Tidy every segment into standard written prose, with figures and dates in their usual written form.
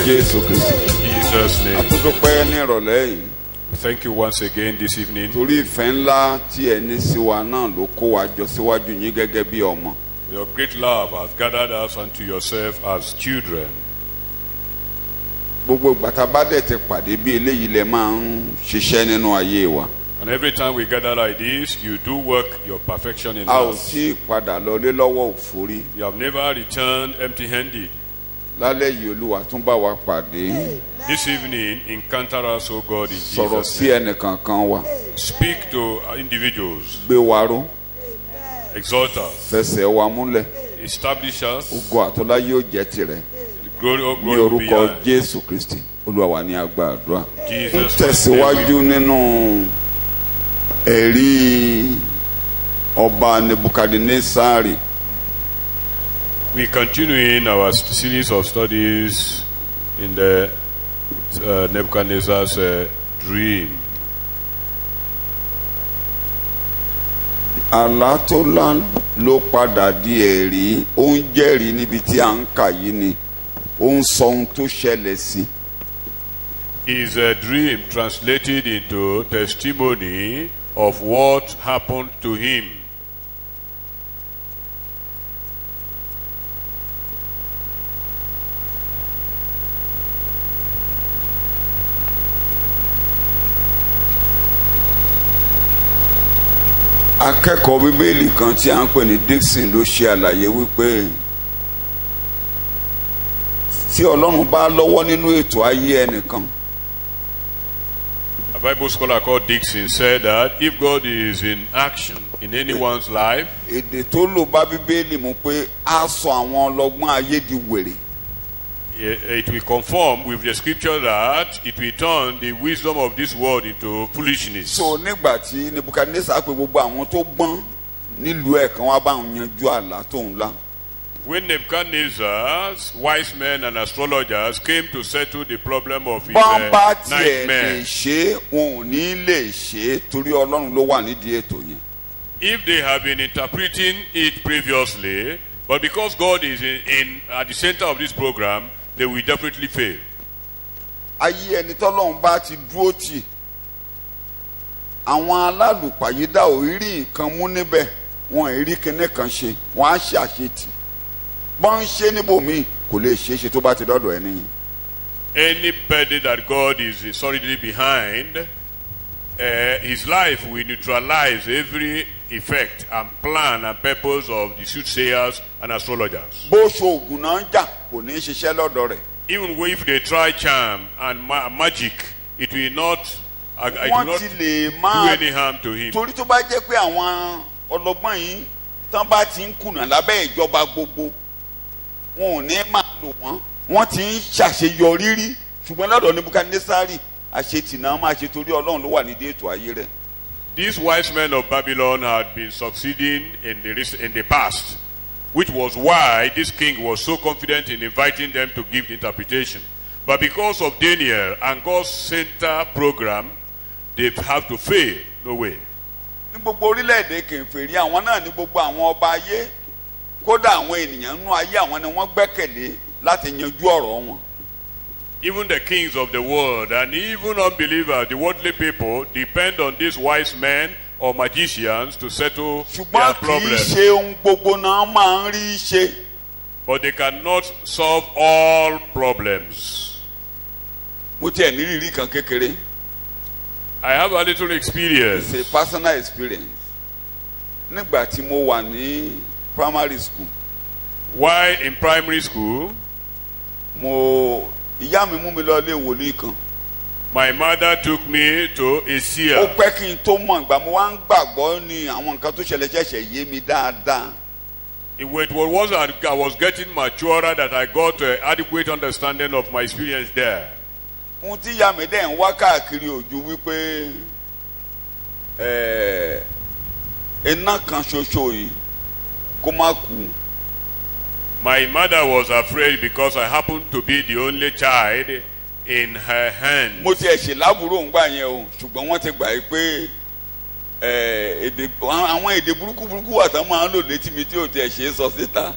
Jesus' name. Àtúndúpẹ́ ní ìrọ̀lẹ́ yìí. Thank you once again this evening. Torí ìfẹ́ ńlá tí ẹ ní sí wa náà ló kó wa jọ síwájú yín gẹ́gẹ́ bí ọmọ. Your great love has gathered us unto yourself as children. Gbogbo ìgbà tá a bá dẹ̀ ti pàdé bí eléyìí lẹ máa ń ṣiṣẹ́ nínú ayé wa. And every time we gather like this, you do work your perfection in A ò us. tí ì padà lọlé lọ́wọ́ òfòrí. You have never returned empty-handed. Lálẹ́ yìí Olúwa tún bá wa pàdé. This evening, encounter us, O God, in Sọ̀rọ̀ Jesus' sí name. ẹnìkankan wa. Speak to individuals. Gbé wa ró. Exalt us. Fẹsẹ̀ wa múlẹ̀. Establish us. Ògo àtọ́lá yóò jẹ́ tirẹ̀. Glory, O Ní glory will be orúkọ yours. Jésù Kristi. Olúwa wa ní agbàdúrà. Jesus' Tẹ̀síwájú nínú ẹ̀rí ọba Nebukadnesari. We continue in our series of studies in the Nebuchadnezzar's dream. Àlá tó lá ló padà di ẹ̀rí. Ó ń jẹ́rìí níbi tí à ń kà yìí ni. Ó ń sọ ohun tó ṣẹlẹ̀ sí. Is a dream translated into testimony of what happened to him. Akẹ́kọ̀ọ́ Bíbélì kan tí à ń pè ní Dixon ló ṣe àlàyé wípé tí Ọlọ́run bá lọ́wọ́ nínú ètò ayé ẹnìkan. A Bible scholar called Dixon said that if God is in action in anyone's life, Èdè tó lò bá Bíbélì mú pé á sọ àwọn ọlọ́gbọ́n ayé di wèrè. it will conform with the scripture that it will turn the wisdom of this world into foolishness. So nígbà tí Nebukadnezar pè gbogbo àwọn tó gbọ́n nílùú ẹ̀ kan wá bá òun yanjú àlá tó ń lá. When Nebuchadnezzar's wise men and astrologers came to settle the problem of his Bọ́n bá tiẹ̀ lè nightmare, ṣe é wọn ò ní lè ṣe é torí Ọlọ́run ló wà nídìí ètò yẹn. if they have been interpreting it previously, but because God is at the center of this program, they will definitely fail. Ayé ẹni tọ́lọ́run bá ti dúró tì àwọn alálùpàyídà ò rí nǹkan mú níbẹ̀ wọn ò rí kinní kan ṣe wọn á ṣe àṣetì bọ́n ń ṣe níbòmíì kò lè ṣeé ṣe tó bá ti dọ́dọ̀ ẹni yìí. Anybody that God is solidly behind, his life will neutralize every effect and plan and purpose of the soothsayers and astrologers. Bó ṣoògùn náà ń jà kò ní í ṣiṣẹ́ lọ́dọ̀ rẹ̀. Even if they try charm and magic, it will not Wọ́n ti lè do máa any harm to him. torí tó bá jẹ́ pé àwọn ọlọ́gbọ́n yìí tán bá ti ń kùnà lábẹ́ ìjọba gbogbo wọn ò ní máa lò wọ́n ti ń ṣàṣeyọrí rí ṣùgbọ́n lọ́dọ̀ Nebukadnesari àṣetì náà máa ṣe torí Ọlọ́run ló wà nídìí ètò ayé rẹ̀. These wise men of Babylon had been succeeding in the past, which was why this king was so confident in inviting them to give the interpretation. But because of Daniel and God's center program, they have to fail. No way. Ní gbogbo orílẹ̀-èdè kèfèrí àwọn náà ní gbogbo àwọn ọba ayé kódà àwọn ènìyàn nínú ayé àwọn ni wọ́n gbẹ́kẹ̀lé láti yanjú ọ̀rọ̀ wọn. Even the kings of the world and even unbelievers, the worldly people, depend on these wise men or magicians to settle their Ṣùgbọ́n kì í problems. ṣe ohun gbogbo náà máa ń rí ṣe. But they cannot solve all problems. Mo tiẹ̀ ní ìrírí kan kékeré. I have a little experience. It's a personal experience. Nígbà tí mo wà ní primary school, While in primary school, ìyá mi mú mi lọ ilé wòlíì kan. my mother took me to a Ó seer. pẹ́ kí n tó mọ̀ ìgbà mo wá ń gbàgbọ́ ní àwọn nǹkan tó ṣẹlẹ̀ ṣẹ̀ṣẹ̀ yé mi dáadáa. It was I was getting maturer that I got adequate understanding of my experience there. Ohun tí ìyá mi dẹ̀ ń wá káàkiri ojú wípé iná kan ṣoṣo yìí kó má kú. My mother was afraid because I happened to be the only child in her hand. Mo tiẹ̀ ṣe lábúrò ń gbà yẹn o ṣùgbọ́n wọ́n ti gbà yí pé àwọn èdè burúkú wà tán máa ń lò létí mi tí ò tiẹ̀ ṣe é sọ síta.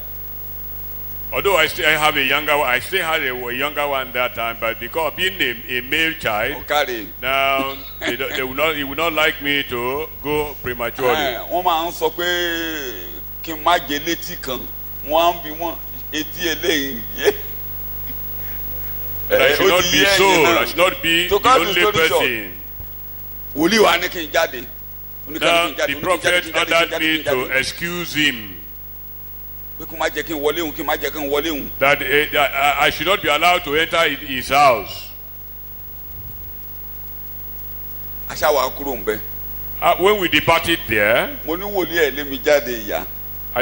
Although I still have a younger one, I still had a younger one that time, but because being a male child, ọ̀kàrẹ̀. now they will not. He will not like me to go prematurely. Wọ́n máa ń sọ pé kí n má jẹ létí kan wọ́n á ń bi wọ́n etí eléyìí. I should not be so. I should not be the only person. Wòlíì wa ní kí n jáde. Now the prophet ordered me to excuse him. Pé kí n má jẹ́ kí n wọlé òun, kí n má jẹ́ kí n wọlé òun. That I should not be allowed to enter his house. Aṣá wa kúrò ń bẹ. When we departed there, Mo ní wòlíì ẹ̀ lé mi jáde ìyá. I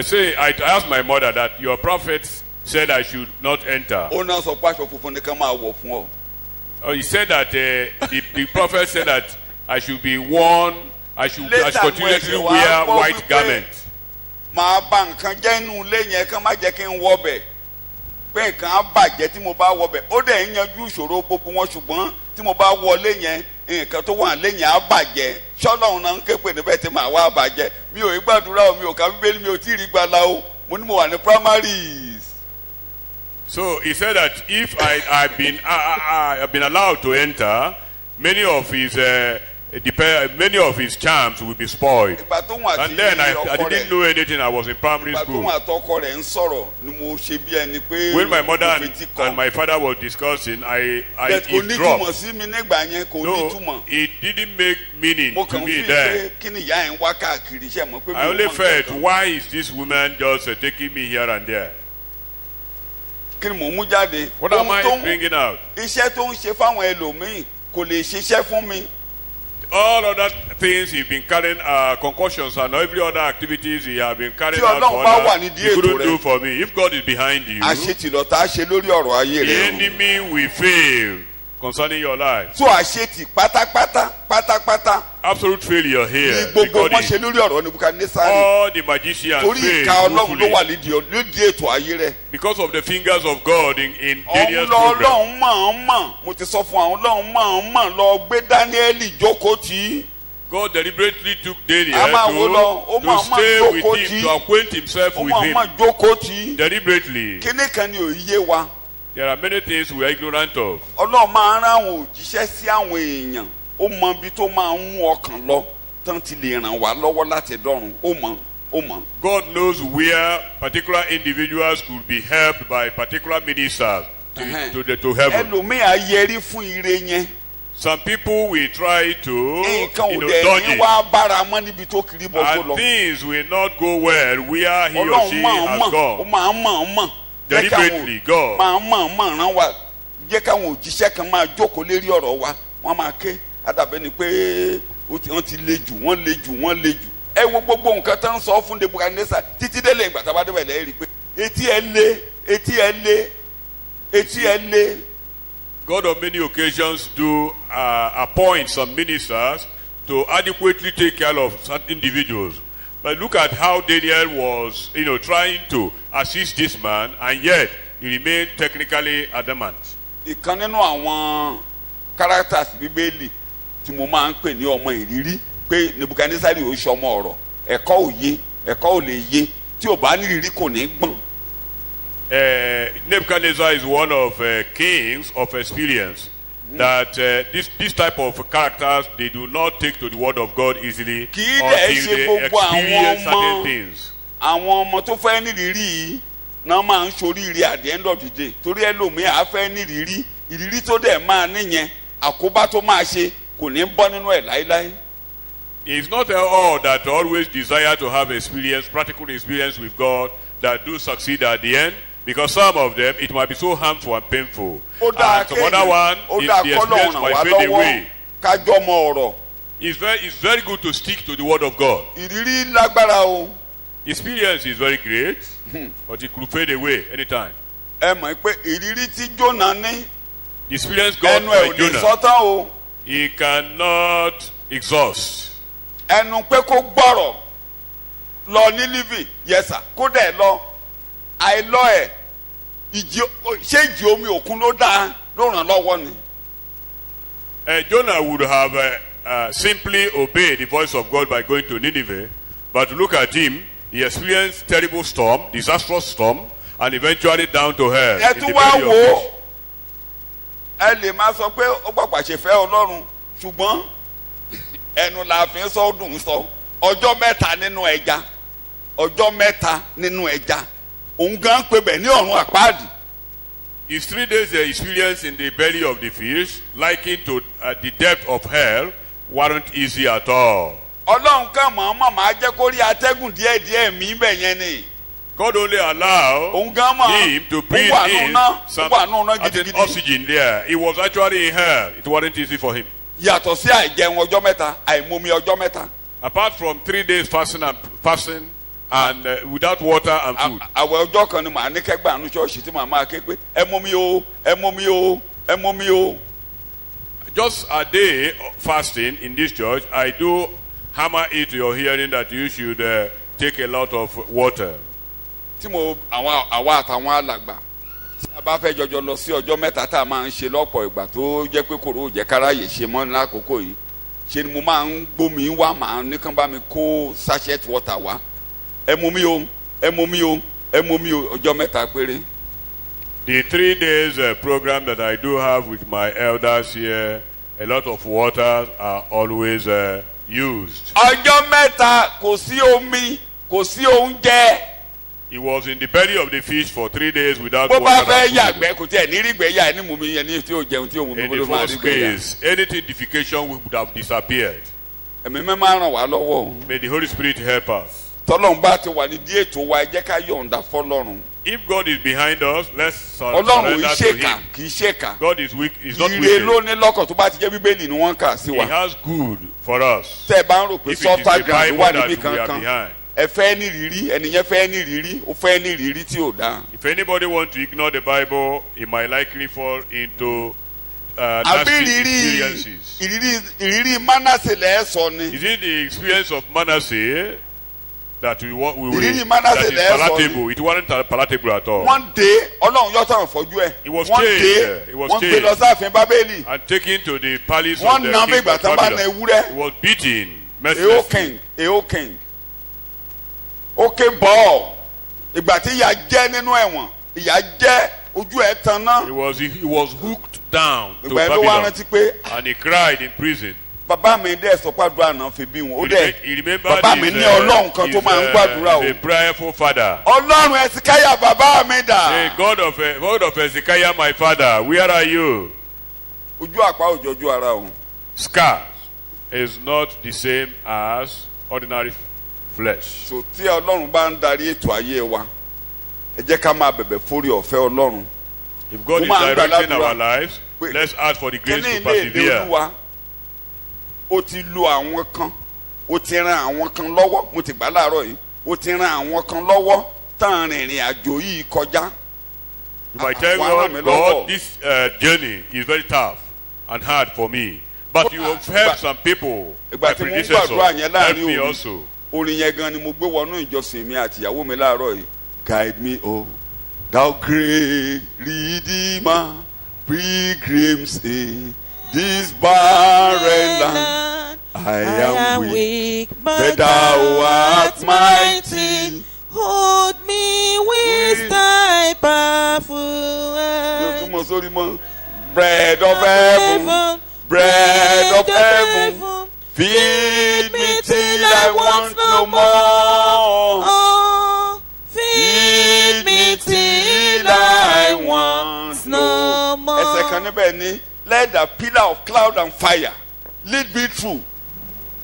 asked my mother that your prophet said I should not enter. Ó náà sọ pé aṣọ funfun ni ká máa wọ̀ fún ọ. He said that the prophet said that I should be worn. I should continuously wear white garments. Màá bà nǹkan jẹ́ inú ilé yẹn kán má jẹ́ kí n wọ bẹ̀. Pé nǹkan á bàjẹ́ tí mo bá wọ bẹ̀. Ó dẹ̀ ń yanjú ìṣòro gbogbo wọn ṣùgbọ́n tí mo bá wọlé yẹn nǹkan tó wà lé yẹn á bàjẹ́. Ṣọ́lọ́run náà ń ké pè níbẹ̀ tí màá wá bàjẹ́. Mi ò gbàdúrà o, mi ò ka Bíbélì, mi ò tí ì rí gbàlà o. Mo ní mo wà ní primaries. So he said that if I've been allowed to enter, many of his charms will be spoiled. And then I didn't know anything. I was in primary school. When my mother and my father were discussing, I dropped. No, it didn't make meaning to me then. I only felt, why is this woman just taking me here and there? What am I bringing out? All other things he's been carrying, concussions and every other activities he has been carrying out for others, he couldn't do for me. If God is behind you, the enemy will fail concerning your life. So pátápátá. Absolute failure here. Gbogbo wọn ṣe lórí ọ̀rọ̀ Nebukadnessari. All the magicians failed. Torí ìka Ọlọ́run ló wà lídìí ètò ayé rẹ̀. Because of the fingers of God in Daniel's program. Ọlọ́run mọ̀ mo ti sọ fún àwọn Ọlọ́run mọ̀ lọ gbé Dáníẹ́lì jókòó tì í. God deliberately took Daniel to stay with him, to acquaint himself with him. Deliberately. Kíní kan ni ò yé wa. There are many things we are ignorant of. Ọlọ́run máa ń rán àwọn òjíṣẹ́ sí àwọn èèyàn. Ó mọ ibi tó máa ń mú ọkàn lọ tán ti lè ràn wá lọ́wọ́ láti dọ́run. Ó mọ. God knows where particular individuals could be helped by particular ministers to heaven. Ẹlòmíì á yẹrí fún ire yẹn. Some people will try to dodge it. And things will not go well where he or she has gone. Deliberately, God. Jẹ́ káwọn òjíṣẹ́ kan máa jókòó lérí ọ̀rọ̀ wa wọ́n máa ké àdàbẹ́ ni pé wọ́n ti le jù. Ẹ wo gbogbo nǹkan tó ń sọ fún Nebukadnessar títí délé ìgbà tá a bá débẹ̀ lẹ́yìn rí pé etí ẹ lé. God on many occasions do appoint some ministers to adequately take care of certain individuals. But look at how Daniel was, trying to assist this man, and yet he remained technically adamant. Ìkan nínú àwọn characters Bíbélì tí mo máa ń pè ní ọmọ ìrírí pé Nebukadnessari ò ṣe ọmọ ọ̀rọ̀, ẹ̀kọ́ ò lè yé tí ò bá ní ìrírí kò ní gbọ́n. Nebuchadnezzar is one of kings of experience. That this type of characters, they do not take to the word of God easily until they experience certain things. Àwọn ọmọ tó fẹ́ ní ìrírí náà máa ń ṣoríire at the end of the day. Torí ẹlòmíì á fẹ́ ní ìrírí tó dẹ̀ máa níyẹn àkóbá tó máa ṣe kò ní bọ́ nínú ẹ̀ láíláí. It's not all that always desire to have experience, practical experience with God, that do succeed at the end. Because some of them, it might be so harmful and painful. And some other one, the experience might fade away. It's very good to stick to the word of God. Experience is very great, but it could fade away anytime. The experience got by Jonah, he cannot exhaust. Yes, sir. Àìlọ́ ẹ̀ ṣé ìjì omi òkun ló ràn lọ́wọ́ ni. Jonah would have simply obeyed the voice of God by going to Nineveh, but look at him. He experienced terrible storm, disastrous storm, and eventually down to hell. ẹ In the tún wá belly of wò ó fish. ẹ lè máa sọ pé ó pàpà ṣe fẹ́ Ọlọ́run ṣùgbọ́n ẹnu la fi ń sọ ó dùn sọ ọjọ́ mẹ́ta nínú ẹja ọjọ́ mẹ́ta nínú ẹja òun gan pé bẹ̀ ní ọ̀run àpáàdì. His 3 days experience in the belly of the fish, likened to the depth of hell, weren't easy at all. Ọlọ́run kan mọ̀ọ́mọ̀ máa jẹ́ kó rí atẹ́gùn díẹ̀díẹ̀ mí bẹ̀ yẹn ni. God only allowed òun gan mọ̀ him to breathe ó wà in nùnà some ó wà nùnà certain gidigidi. oxygen there. He was actually in hell. It wasn't easy for him. Yàtọ̀ sí àìjẹun ọjọ́ mẹ́ta àìmomi ọjọ́ mẹ́ta. Apart from 3 days fasting and without water and food. Àwẹ̀ ọjọ́ kan ni màá ní kẹ́gbà àánú ṣọ́ọ̀ṣì tí màá máa ké pé ẹ mú mi o ẹ mú mi o ẹ mú mi o. Just a day of fasting in this church, I do hammer it to your hearing that you should take a lot of water. Tí mo àwa àtàwọn alàgbà tí a bá fẹ́ jọjọ lọ sí ọjọ́ mẹ́ta tá a máa ń ṣe lọ́pọ̀ ìgbà tó jẹ́ pé kòró jẹ́ káráyè ṣe mọ́ lákòókò yìí ṣe ni mo máa ń gbómi wá màá ní kán bá mi kó sachet water wá ẹ mú mi o ẹ mú mi o ẹ mú mi o ọjọ́ mẹ́ta péré. The 3 days program that I do have with my elders here, a lot of waters are always used. Ọjọ́ mẹ́ta kò sí omi kò sí oúnjẹ. He was in the belly of the fish for 3 days without Bó bá water fẹ́ and food. yàgbẹ́ kò tí ẹ̀ ní rí gbẹ́ yà ní mú mi yẹn ní tí ó jẹun tí ó mú mi In bó the ló máa rí first gbẹ́ yà. case, anything defecation would have disappeared. Ẹ̀mí mẹ́ máa ràn wá lọ́wọ́ o. May the Holy Spirit help us. Tọ́lọ́run bá ti wà ní díẹ̀ tó wa ẹ jẹ́ ká yọ̀ǹda fọ́lọ́run. If God is behind us, let's Ọlọ́run surrender ì to ṣèkà Him. kì í ṣèkà. God is weak. He's not Ire wicked. ló ní lọ́kàn tó bá ti jẹ́ Bíbélì ni wọ́n kà sí He wa. has good for us. Tẹ́ ẹ bá ń rò pé If it is the sọ́tà ground Bible wà that níbí we are kankan behind. ẹ fẹ́ ní rírí ẹnìyẹn fẹ́ ní rírí ó fẹ́ ní rírí tí ò dáa. If anybody wants to ignore the Bible, he might likely fall into Àbí nasty ìrírí experiences. ìrírí Mánásè lẹ́ sọ ni. Is it the experience of Manasseh that we want? We will, Ìrírí Manasseh that is lẹ́ sọ palatable. It wasn't palatable at all. Wọ́n dé Ọlọ́run yọ sáwọn fọ́jú ẹ̀. He was Wọ́n caged, dé he was wọ́n gbé caged. lọ sáàfin Bábélì. And taken to the palace of Wọ́n the nà bí king ìgbà of tán bá na Babylon. ewúrẹ́. He was beaten Èó mercilessly. king. Ó ké bọ́ọ̀. Ìgbà tí ìyà jẹ́ nínú ẹ̀wọ̀n ìyà jẹ́ ojú ẹ̀ tan náà. He was hooked down to Ìgbà yẹn ló wá Babylon, rántí pé and he cried in prison. bàbá mi dẹ̀ sọ pàdúrà náà fi bí wọn. Ó dẹ̀ He remembered bàbá mi ní Ọlọ́run kan tó máa ń gbàdúrà o. he's a prayerful father. Ọlọ́run Ẹ̀sìkáyà bàbá mi dà. Say, God of Hezekiah, my father, where are you? Ojú àpá òjò ojú ara o. Scars is not the same as ordinary flesh. So tí Ọlọ́run bá ń darí ètò ayé wa ẹ jẹ́ ká máa bẹ̀bẹ̀ fórí ọ̀fẹ́ Ọlọ́run. If God is Mo máa ń directing gbàdúrà our lives, pé let's ask for the grace kíní to ilé èdè persevere. Olúwa ó ti lo àwọn kan ó ti ran àwọn kan lọ́wọ́ mo ti gbà láàárọ̀ yìí ó ti ran àwọn kan lọ́wọ́ tán rìnrìn àjò yìí kọjá. You might tell Àwọn ará mi God, lọ́wọ́. this journey is very tough and hard for me. But you have helped some people, my Ìgbà tí mo ń predecessors, gbàdúrà yẹn help láàrin me òru also. orin yẹn gan ni mo gbé wọnú ìjọsìn mi àti ìyàwó mi láàárọ̀ yìí. Guide me o thou great redeemer pilgrims in this barren land. I am weak but thou art mighty. Hold me with thy powerful Yóò hand. túmọ̀ sórí mọ́. Bread of heaven, bread of heaven, feed me till I want no more. Oh, feed me till I want no more. Ẹsẹ̀ kan níbẹ̀ ni let the pillar of cloud and fire lead me through.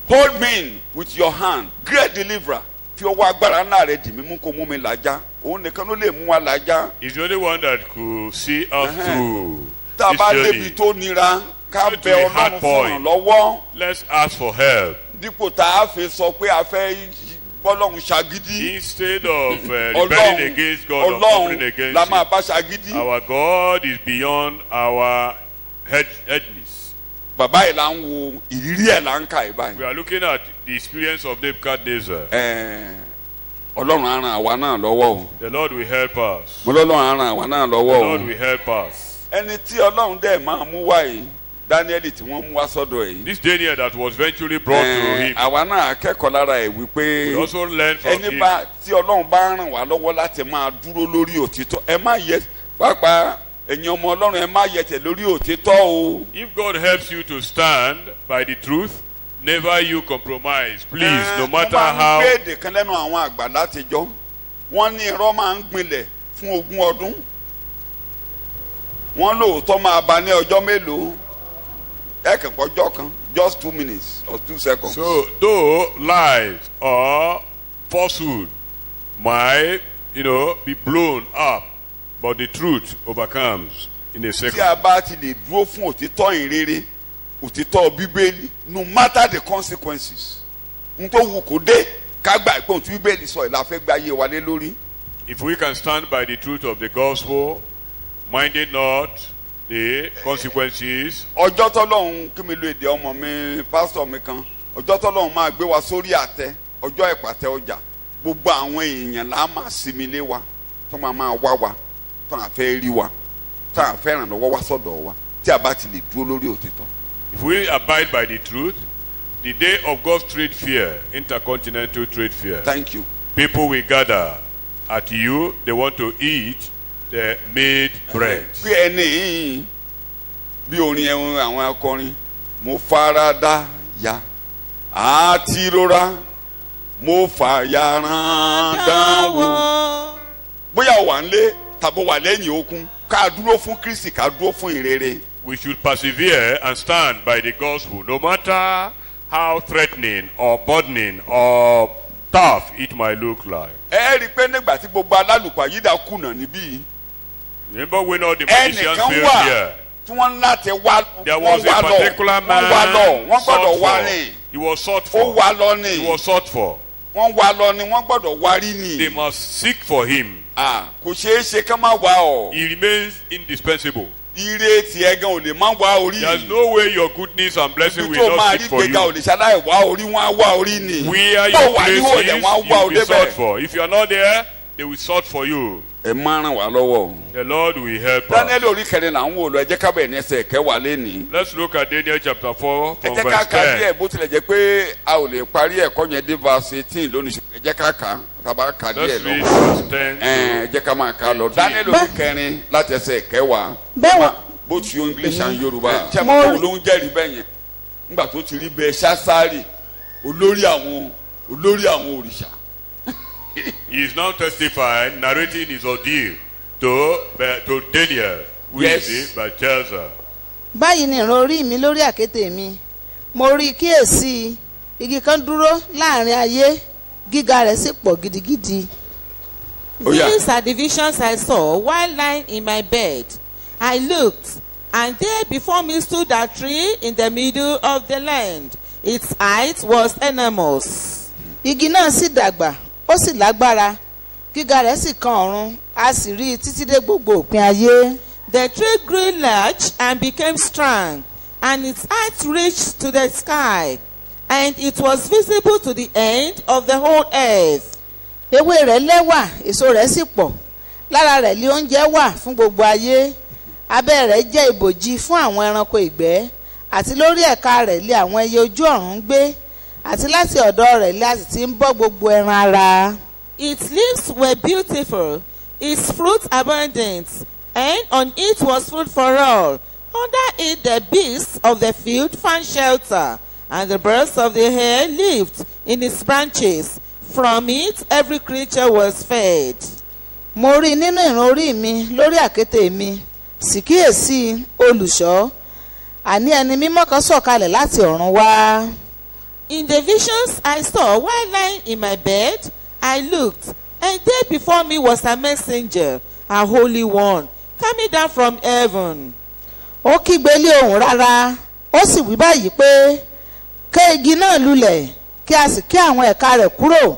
Hold me in with your hand, great deliverer. Fi ọwọ́ agbára ńlá rẹ̀ dì mí mú kó mú mi làjá. Òun nìkan ló lè mú wa làjá. He's the only one that could see us through Tá a this bá débi journey. tó nira ká Go to bẹ the hard Ọlọ́run fún point. ìrànlọ́wọ́. Let's ask for help. Dípò tá a fi sọ pé a fẹ́ bọ́lọ́run ṣagídí. Instead of rebelling against God or suffering Ọlọ́run against la Him, máa bá ṣagídí. our God is beyond our headness. Bàbá yìí là ń wo ìrírí ẹ̀ là ń kà yìí báyìí. We are looking at the experience of Nebuchadnezzar. Ọlọ́run á ràn àwa náà lọ́wọ́ o. The Lord will help us. Mo lọ́lọ́run á ràn àwa náà The lọ́wọ́ Lord o. will help us. Ẹni tí Ọlọ́run dẹ̀ máa mú wá yìí Daniel tí wọ́n mú wá sọ́dọ̀ ẹ̀. This Daniel that was eventually brought to him. Àwa náà akẹ́kọ̀ọ́ lára ẹ̀ wípé We also learn from ẹni him. bá tí Ọlọ́run bá ràn wá lọ́wọ́ láti máa dúró lórí òtítọ́ ẹ má yẹ pàápàá ẹ̀yin ọmọ Ọlọ́run ẹ má yẹ tẹ̀ lórí òtítọ́ o. If God helps you to stand by the truth, never you compromise. Please, no matter how. Wọ́n máa ń gbé èdè kan lẹ́nu àwọn àgbà látijọ́. Wọ́n ní irọ́ máa ń gbinlẹ̀ fún 20 ọdún. Wọ́n lóòótọ́ máa bá ní ọjọ́ mélòó? Ẹ̀kẹ́pọ̀ ọjọ́ kan, just 2 minutes or 2 seconds. So, though lies or falsehood might, be blown up, but the truth overcomes in a second. Tí a bá ti lè dúró fún òtítọ́ ìrere, òtítọ́ Bíbélì, no matter the consequences, n tó wù kó dé, ká gbà pé ohun tí Bíbélì sọ ìlà fẹ́ gbé ayé wa lé lórí. If we can stand by the truth of the gospel, minding not the consequences. Ọjọ́ tọ́lọ́run kí mi lo èdè ọmọ mi pásítọ̀ mi kan, ọjọ́ tọ́lọ́run máa gbé wa sórí àtẹ, ọjọ́ ìpàtẹ ọjà, gbogbo àwọn èèyàn là á máa sinmi lé wa, tó máa wá wa, tó à fẹ́ rí wa, tó à fẹ́ ràn lọ́wọ́ wá sọ́dọ̀ wa, tí a bá ti lè dúró lórí òtítọ́. If we abide by the truth, the day of God's trade fair, intercontinental trade fair, Thank you. people will gather at you. They want to eat the made bread. Bí ẹni yìí bí orin ẹ̀hún àwọn akọrin mo farada ya àti rora mo fàyà rán dánwò. Bóyá wà ń lé tàbí wà lẹ́yìn okun ká dúró fún Kristi ká dúró fún ìrere. We should persevere and stand by the gospel, no matter how threatening or burdening or tough it might look like. Ẹ rí i pé nígbà tí gbogbo alálùpàyídà kùnà níbí. Remember when all the magicians failed here? Tí wọ́n láti wá There was a particular man wọ́n gbọ́dọ̀ wá ní. He was sought Ó for. wá lọ ní. He was sought for. Wọ́n wá lọ ní wọ́n gbọ́dọ̀ wá rí ní. They must seek for him. Kò ṣeé ṣe ká má wá ọ. He remains indispensable. Ire tiẹ̀ gan ò lè má wá orí. There's no way your goodness and blessing Ibi will tó not máa seek rí for gbéga ò you. lè ṣaláì wá orí wọn á wá orí ni. Where Tó your wà place níwò is, yẹn wọ́n á wá you'll orí be sought bẹ́ẹ̀. for. If you are not there, they will sought for you. Ẹ máa ràn wá lọ́wọ́. The Lord will help Daniel us. orí kẹrin là ń wò lọ ẹ jẹ́ ká bẹ̀rẹ̀ ní ẹsẹ̀ kẹwàá lénìí. Let's look at Daniel chapter 4 Ẹ from jẹ́ ká verse kà 10. díẹ̀ bó tilẹ̀ jẹ́ pé a ò lè parí ẹ̀kọ́ yẹn dé verse 18 lónìí ṣùgbọ́n ẹ jẹ́ ká kà á bá kà díẹ̀ Let's lọ. read verse 10 Ẹ to jẹ́ ká máa kà á lọ. Daniel orí kẹrin láti ẹsẹ̀ kẹwàá. Bẹ́ẹ̀ Both you English and Yorùbá. Ṣé Mo- àwọn ló ń jẹ́rìí bẹ́ẹ̀ yẹn? Nígbà tó ti rí bẹ́ẹ̀ Ṣásárì olórí àwọn òrìṣà. He is now testifying, narrating his ordeal to Daniel, who Yes. is the Belshazzar. báyìí ni ìran orí mi lórí àkéte mi mo rí i kíyèsí igi kan dúró láàrin ayé gíga rẹ̀ sì pọ̀ gidigidi. Oh, yeah. These are the visions I saw while lying in my bed. I looked, and there before me stood a tree in the middle of the land. Its height was enormous. Igi náà sì dàgbà ó sì lágbára gíga rẹ̀ sì kan ọ̀run a sì rí i títí dé gbogbo òpin ayé. The tree grew large and became strong, and its height reached to the sky, and it was visible to the end of the whole earth. Ewé rẹ̀ lẹ́wà èso rẹ̀ sì pọ̀ lára rẹ̀ lé oúnjẹ wà fún gbogbo ayé abẹ́ rẹ̀ jẹ́ ibòji fún àwọn ẹranko ìgbẹ́ àti lórí ẹ̀ka rẹ̀ lé àwọn ẹyẹ ojú ọ̀run ń gbé àti láti ọ̀dọ̀ rẹ̀ lé a sì ti ń bọ́ gbogbo ẹran ara. Its leaves were beautiful, its fruit abundant, and on it was food for all. Under it the beasts of the field found shelter, and the birds of the air lived in its branches. From it every creature was fed. Mo rí i nínú ìran orí mi lórí àkéte mi sì kíyèsí olùṣọ́ àní ẹni mímọ́ kan sọ̀kalẹ̀ láti ọ̀run wá. In the visions I saw while lying in my bed, I looked, and there before me was a messenger, a holy one, coming down from heaven. Ó kígbe lé ohùn rárá ó sì wí báyìí pé ké igi náà lulẹ̀ kí a sì ké àwọn ẹ̀ka rẹ̀ kúrò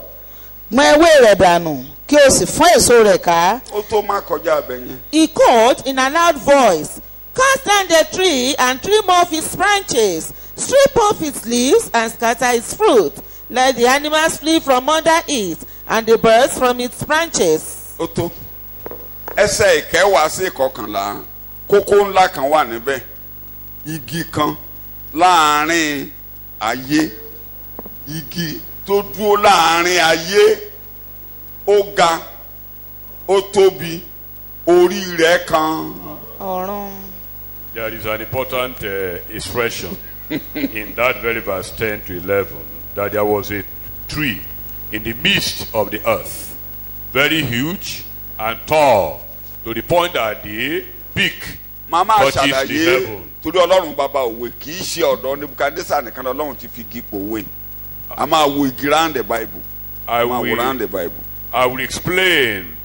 gbọ̀n ewé rẹ̀ dànù kí o sì fọ́n èso rẹ̀ ká. Ó tó má kọjá abẹ yẹn. He called in a loud voice, "Cut down the tree and trim off its branches, strip off its leaves and scatter its fruit. Let the animals flee from under it and the birds from its branches." Ó tó. Ẹsẹ̀ ìkẹwàá sí ìkọkànlá kókó ńlá kan wà níbẹ̀. igi kan láàrin ayé, igi tó dúró láàrin ayé, ó ga, ó tóbi, orí rẹ̀ kan. ọ̀run. There is an important expression in that very verse 10 to 11 that there was a tree in the midst of the earth, very huge and tall, to the point that the peak Màmá touches the ṣàlàyé heaven. torí Ọlọ́run bàbá òwe kì í ṣe ọ̀dọ̀ Nebukadnésà nìkan Ọlọ́run ti fi igi pòwe. A máa wo igi round the Bible. I Máa wo round the will, Bible. I will explain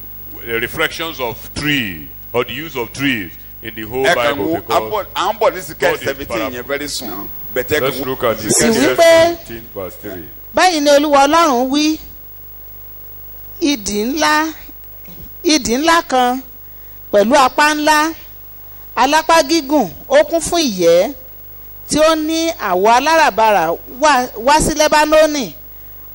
the reflections of tree or the use of trees in the whole Ẹ kàn Bible wo because à ń bọ̀ ní sikẹ́ God is 17 powerful. yẹn very soon. Bẹ̀tẹ̀ let's kò look at Sì Ezekiel wípé- 17 verse 3. báyìí ni olúwa ọlọ́run wí, idì ńlá kan pẹ̀lú apá ńlá alápá gígùn, ó kún fún ìyẹ́ tí ó ní àwọ̀ aláràbarà wá sí Lẹ́bánónì,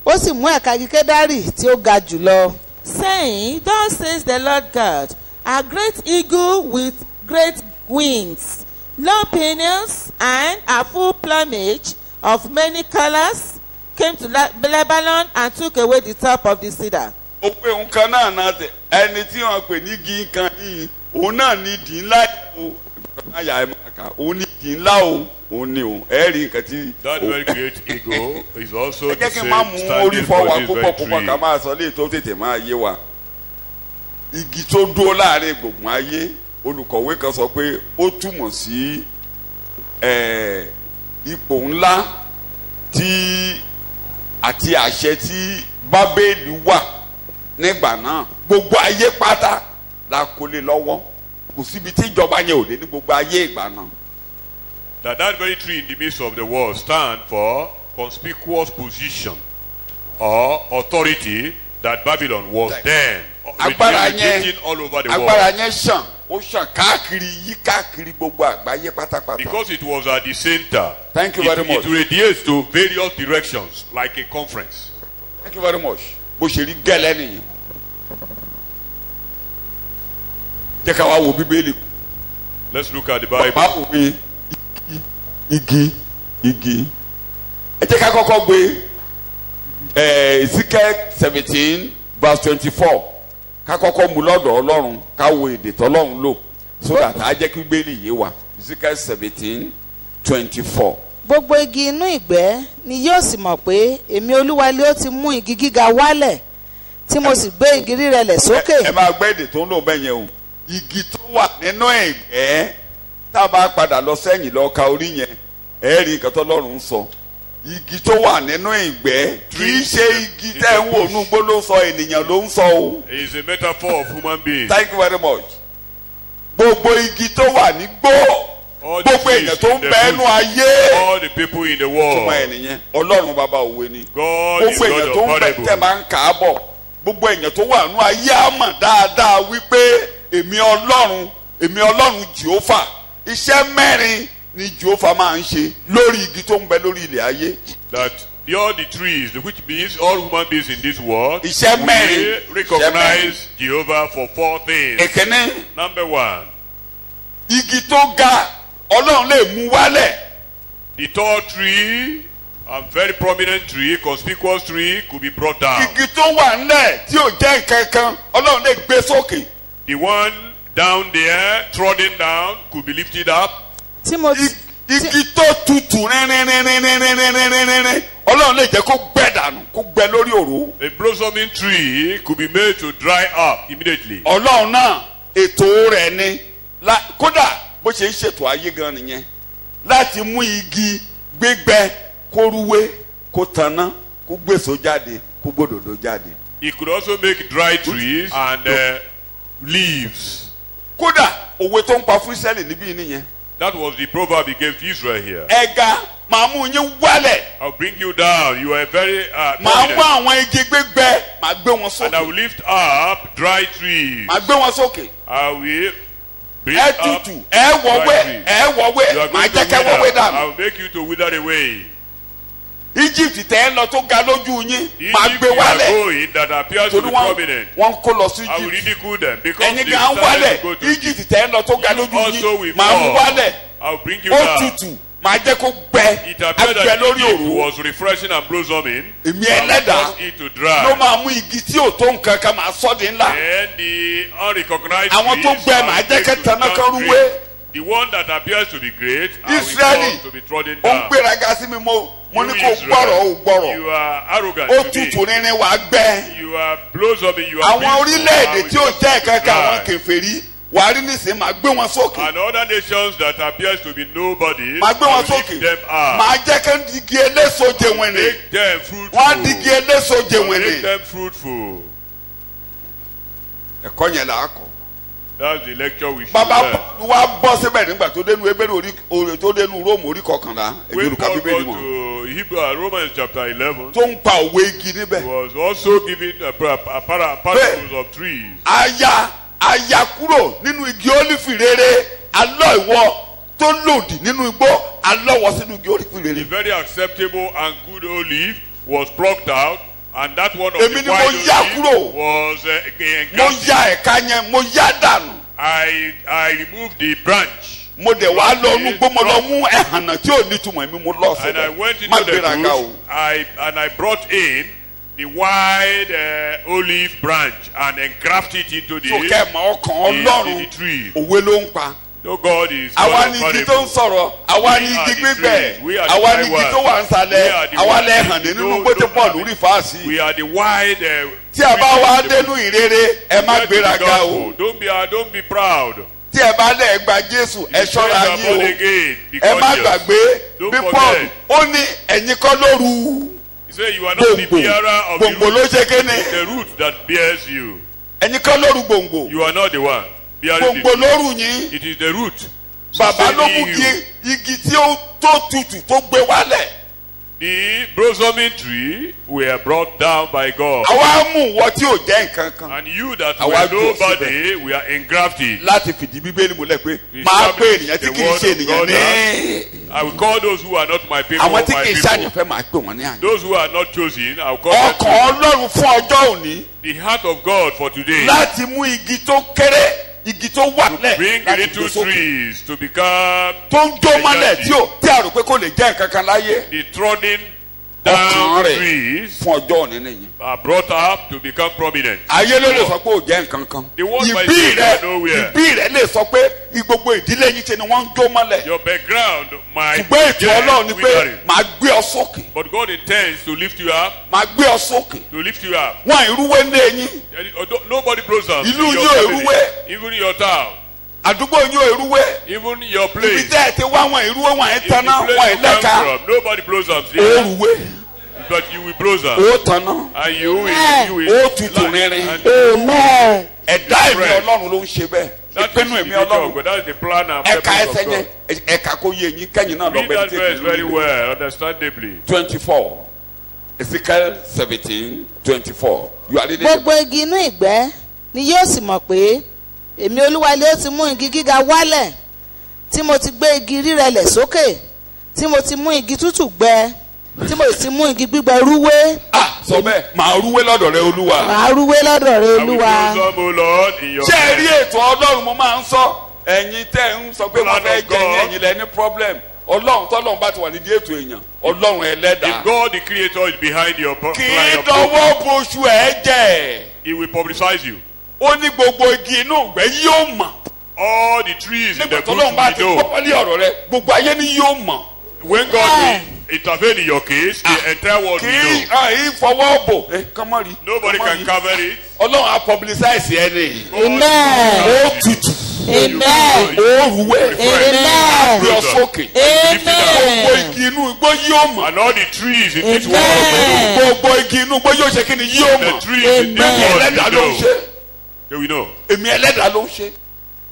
ó sì mú ẹ̀ka igi kédárì tí ó ga jùlọ. saying, Thus says the Lord God, a great eagle with great wings, long pinions, and a full plumage of many colors, came to Lebanon and took away the top of the cedar. ó pé nǹkan náà náà tẹ ẹni tí wọ́n pè ní igi kan yìí òun náà ní ìdí ńlá o àyà ẹ máa kà òun ní ìdí ńlá o òun ní o ẹ rí nǹkan tí. That very great eagle is also ẹ the jẹ́ kí n má same mú orí standing fọ́ wa for this púpọ̀ very púpọ̀ ká tree. máa sọ léyìí tó tètè máa yé wa. Igi tó dúró láàrin gbùngbùn ayé olùkọ̀wé kan sọ pé ó túmọ̀ sí ipò ńlá tí àti àṣẹ tí Bábélì wà nígbà náà gbogbo ayé pátá la kó lé lọ́wọ́ kò síbi tí ìjọba yẹn ò dé ní gbogbo ayé ìgbà náà. That very tree in the midst of the world stand for conspicuous position or authority that Babylon was then agbára yẹn radiating all over the agbára world. yẹn ṣàn ó ṣàn káàkiri yí káàkiri gbogbo àgbáyé pátápátá. Because it was at the center. Thank you very much. It radiates to various directions like a conference. Thank you very much. Bó ṣe rí gẹ́lẹ́ nìyẹn. Jẹ́ ká wá wo Bíbélì. Let's look at the Bàbá Bible. òwe igi. Ẹ jẹ́ ká kọ́kọ́ gbé Ezekiel 17 verse 24. Ká kọ́kọ́ mú lọ́dọ̀ Ọlọ́run ká wo èdè tọ́lọ́run lò so that á jẹ́ kí Bíbélì yé wa. Ezekiel 17:24. Gbogbo igi inú ìgbẹ́ ni yóò sì mọ̀ pé èmi Olúwa ilé ó ti mú igi gíga wálẹ̀ tí mo sì gbé igi rírẹlẹ̀ sókè. Ẹ máa gbé èdè tó ń lò bẹ́ẹ̀ yẹn o. Igi tó wà nínú ẹ̀gbẹ́ tá a bá padà lọ sẹ́yìn lọ ka orí yẹn ẹ rí nǹkan tó lọ́rùn ń sọ. Igi tó wà nínú ìgbẹ́ kì í ṣe igi tẹ́ ń wò nú gbó ló ń sọ ènìyàn ló ń sọ o. It is a metaphor of human beings. Thank you very much. Gbogbo igi tó wà ní gbó All the gbogbo trees èèyàn tó in ń the bẹ ẹnu bush, ayé. all the people in the Túmọ̀ world. ẹ̀ nìyẹn Ọlọ́run bàbá òwe ni. God is Gbogbo èèyàn God tó of ń bẹ tẹ́ parable. máa ń kà á bọ̀ gbogbo èèyàn tó wà nú ayé á mọ̀ dáadáa wípé èmi Ọlọ́run Jèhófà iṣẹ́ mẹ́rin ni Jèhófà máa ń ṣe lórí igi tó ń bẹ lórí ilẹ̀ ayé. That all the trees, which means all human beings in this world, Iṣẹ́ mẹ́rin. we recognize Jehovah for 4 things. Èkíní Number 1, igi tó ga Ọlọ́run lè mú wálẹ̀. the tall tree, a very prominent tree, conspicuous tree, could be brought down. Igi tó wà nílẹ̀ tí ò jẹ́ nǹkan kan Ọlọ́run lè gbé sókè. The one down there, trodden down, could be lifted up. tí mo Igi tó tutù rínrínrínrínrínrínrínrínrínrín Ọlọ́run lè jẹ́ kó gbẹ dànù kó gbẹ lórí òru. A blossoming tree could be made to dry up immediately. Ọlọ́run náà ètò rẹ̀ ni kódà bó ṣe ń ṣètò ayé gan nìyẹn láti mú igi gbígbẹ kó rúwé kó tanná kó gbèsò jáde kó gbòdòdó jáde. He could also make dry trees and leaves. Kódà òwe tó ń pa fún Ísírẹ́lì níbí nìyẹn. That was the proverb he gave to Israel here. Ẹ̀gá màá mú yín wálẹ̀. I'll bring you down. You are very Màá mú prominent. àwọn igi gbígbẹ màá gbé wọn And I sókè. will lift up dry trees. Màá gbé wọn sókè. I will bring Ẹ up tutù ẹ wọ̀wé ẹ You wọ̀wé are màá going to jẹ́ kẹ́ wọ̀wé wither. I dànù. will make you to wither away. Egypt tẹ́ ẹ lọ tó ga lójú yín The màá Egypt gbé you are wálẹ̀. going that appears to Torí be prominent. wọ́n kó lọ sí I will Egypt. ridicule them because Ẹ̀yin they gan started to go wálẹ̀ to Egypt Egypt. tẹ́ ẹ lọ tó ga You lójú also yín will màá mú fall. wálẹ̀. I'll bring you ó down. tutù máa jẹ́ kó gbẹ It appeared agbẹ that lórí Egypt òru was refreshing and blossoming. èmi I will ẹlẹ́dàá cause it to ló dry. máa mú igi tí ò tó nǹkan kan máa sọ́ di ńlá And the unrecognized àwọn tó trees gbẹ I máa will jẹ́ make to kẹta náà become kan great. rúwé The one that appears to be great, I will Israeli cause to be trodden ó ń down. gbéraga sí mi mo ní You kó Israel, gbọ́rọ̀ ó gbọ́rọ̀ you are arrogant ó to me. tutù rírin wàá gbẹ You are blossoming. You are àwọn beautiful. orílẹ̀-èdè I will tí ó cause jẹ́ it to kankan àwọn dry. kèfèrí wàá rí nísìnyí máa gbé wọn sókè And other nations that appears to be nobody, máa gbé I wọn will sókè lift them up. máa jẹ́ kí n digi eléso jẹ̀wẹ̀nì Make them fruitful. wọ́n á digi eléso jẹ̀wẹ̀nì Make them fruitful. ẹ̀kọ́ yẹn là á kọ́ That's the lecture we should bàbá learn. wa bọ́ síbẹ̀ nígbà tó dénú ebéèrè orí tó dénú róòmù orí kọkànlá èmi When olùkà Paul bíbélì got mọ̀ to Hebrew, Romans chapter 11, tó ń pa òwe igi níbẹ̀ he was also giving parables of trees. aya kúrò nínú igi ólífì rere alọ́ ìwọ tó lòdì nínú igbó alọ́wọ́ sínú igi ólífì The rere. very acceptable and good olive was plucked out, and that one of Èmi the ni mo white yá olive kúrò. was mo engrafted. ya ẹ̀ka yẹn mo ya dànù I removed the branch, mo dẹ̀ wá lọ inú igbó mo lọ mú ẹ̀hànà tí ò ní túmọ̀ èmi mo lọ and I síbẹ̀ went má into the gbéraga o. bush. I brought in the wide olive branch and engrafted it into the sókè mọ ọkàn ọlọ́run tree. òwe ló ń pa. No, God is àwa God ni of igi tó ń sọ̀rọ̀ àwa ni We are igi the gbígbẹ̀ trees. We are the àwa ni dry igi tó wà ń We sàlẹ̀ are the àwa ones lẹ that hàn you nínú know gbóté don't pọ̀lú have rí it. fàásì. We are the wide. tí a bá wá dénú ìrere ẹ má Get to the gbéraga o gospel. Don't be proud. tí ẹ bá lẹ̀ gba Jésù ẹ ṣọ́ra If you are born yín o again, be ẹ má conscious. gbàgbé Don't bí forget. Paul ó ní ẹ̀yin kọ́ lóru He said you are not the gbòǹgbò bearer of the gbòǹgbò root. ló ṣe kéne It's the root that bears you. ẹ̀yin kọ́ lóru gbòǹgbò You are not the one bearing gbòǹgbò the lóru yín It is the root. bàbá ló mú sustaining you. igi tí ó tó tutù tó gbé wálẹ̀ The blossoming tree were brought down by God. àwa mú wọ tí ò jẹ́ nǹkan kan And you that Àwa were dúró nobody, we are engrafted. láti fìdí bíbélì múlẹ̀ pé máa pé ènìyàn tí The kì í word ṣe of ènìyàn God ní I will call those who are not my people àwọn tí my kì í people. ṣàyànfẹ́ máa pè wọ́n ní àná. Those who are not chosen, I will call them ọkàn Ọlọ́run fún ọjọ́ òní the heart of God for today. láti mú igi tó kéré igi tó wà lẹ̀ Bring láti little gbé sókè trees to become tó ń jó mọ́lẹ̀ tí a rò pé kò lè jẹ́ nǹkan kan láyé the trodden ọkàn down rẹ̀ trees fún ọjọ́ òní nìyẹn. are brought up to become prominent. ayé ló lè sọ pé ò jẹ́ nǹkan kan The word by ìbí saying rẹ nowhere. ìbí rẹ lè sọ pé gbogbo ìdílé yín ṣe ni wọ́n ń jó mọ́lẹ̀ Your background might ṣùgbọ́n ètò be Ọlọ́run ni pé withering. màá gbé ọ sókè But God intends to lift you up, màá gbé ọ sókè to lift you up. wọn ìrúwé ní eyín Nobody blossoms Ìlú in yóò your family, rúwé. even in your town, àdúgbò yín ò ìrúwé even your ibi place. tẹ́ ẹ ti wá wọn ìrúwé wọn ẹ̀ In the tanná wọn place ẹ̀ you come lẹ́ka from, nobody blossoms ó here, rúwé but you will blossom. ó tanná And you will, ó tutù rírin and amen. ẹ̀dá ẹ̀mí Ọlọ́run ló ń ṣe bẹ́ẹ̀ that is ìpinnu the ẹ̀mí nature of Ọlọ́run God. That is the plan and ẹ̀ka purpose ẹsẹ̀ of yẹn God. ẹ̀ka kó yé yín kẹ́yìn náà lọ Read bẹ́ẹ̀ that verse very well, understandably. 24 Ezekiel 17:24 you are reading gbogbo igi inú ìgbẹ́ ni yóò sì mọ̀ pé èmi Olúwa lé ó ti mú igi gíga wálẹ̀ tí mo ti gbé igi rírẹlẹ̀ sókè tí mo ti mú igi tútù gbẹ tí mo sì ti mú igi gbígbẹ rúwé sọ bẹ́ẹ̀ màá rúwé lọ́dọ̀ rẹ Olúwa. màá rúwé lọ́dọ̀ rẹ I will Olúwa. blossom, O Lord, in your ṣé ẹ rí presence. ètò Ọlọ́run mo máa ń sọ ẹ̀yin tẹ́ ń sọ pé wọ́n Plan fẹ́ of jẹ God. ẹ̀yin lẹ ní problem Ọlọ́run tọ́lọ́run bá ti wà nídìí ètò èèyàn Ọlọ́run ẹlẹ́dàá If God the Creator is behind your kì plan, í your program, dọwọ́ boṣù ẹ̀ jẹ́ He will publicize you. ó ní gbogbo igi inú ìgbẹ́ yóò mọ̀ All the trees in nígbà the tọ́lọ́run bá bush ti will know. pọ́pọ́lí ọ̀rọ̀ rẹ gbogbo ayé ni yóò mọ̀ When God will intervene in your case, the entire world kì will í know. fọwọ́ bò kọ́mọ́ rí Nobody can cover it. Ọlọ́run á publicize ẹ ní amen. ó tutù amen. ó rúwé amen. gbé ọ sókè gbogbo amen. igi inú igbó yóò mọ̀. And all the trees in this Amen. world will know. gbogbo igi inú gbọ́ yóò ṣe kí ni yóò The mọ̀ trees in this Amen. world ẹlẹ́dàá will ló ń know. ṣe They will know. èmi ẹlẹ́dàá ló ń ṣe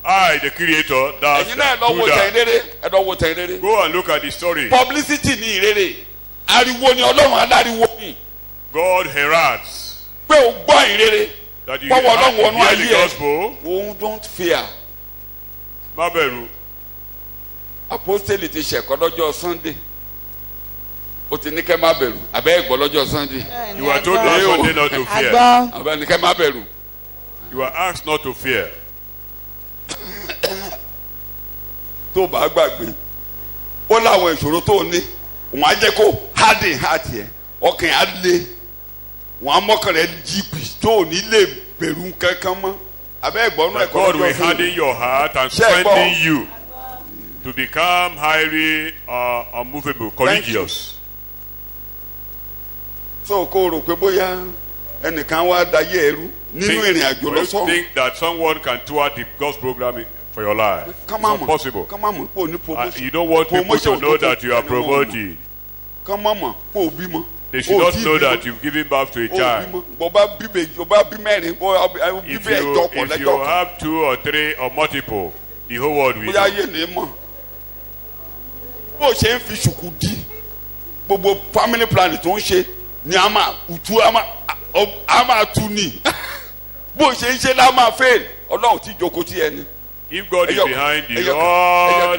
I, the Creator, that ẹ̀yin náà do ẹ̀dọ́wọ́ that. tẹ̀ ìrere ẹ̀dọ́wọ́ tẹ̀ ìrere Go and look at the story. publicity ní ìrere ariwo ni Ọlọ́run aláriwo ni God heralds pé o gbọ́ ìrere that you Pọ́wọ́ Ọlọ́run wọnú hear the ayé ẹ̀. gospel. òun don't fear Má bẹ̀rù. apostoli ti ṣẹ̀kọ́ lọ́jọ́ Sunday o ti ní kẹ́ má bẹ̀rù abẹ́ ẹ̀gbọ́ lọ́jọ́ Sunday You are told on Sunday not to fear. agbọ́ abẹ́ ní kẹ́ má bẹ̀rù You are asked not to fear. tó bá gbàgbé ó láwọn ìṣòro tó ní wọn á jẹ́ kó harden heart yẹ ọkàn á le wọn á mọ́kàn rẹ̀ jíìpì tó ní lè bẹ̀rù kankan mọ́ abẹ́ ìgbọ́nú ẹ̀kọ́ God will harden your heart and strengthen you to become highly unmovable, courageous. So kó o rò pé bóyá ẹnìkan wá dayé ẹrú nínú ìrìn àjò lọ́sọ̀rọ̀. Think that someone can thwart the God's program for your life. It's not possible. You don't want people to know that you are promoted. They should not know that you've given birth to a child. If you have 2 or 3 or multiple, the whole world will know. Bó ṣe ń fi ṣùkú di gbogbo family planning tó ń ṣe ni a máa tu ni bó ṣe ń ṣe la máa fail Ọlọ́run tí jókòó tí ẹni. If God is behind you, all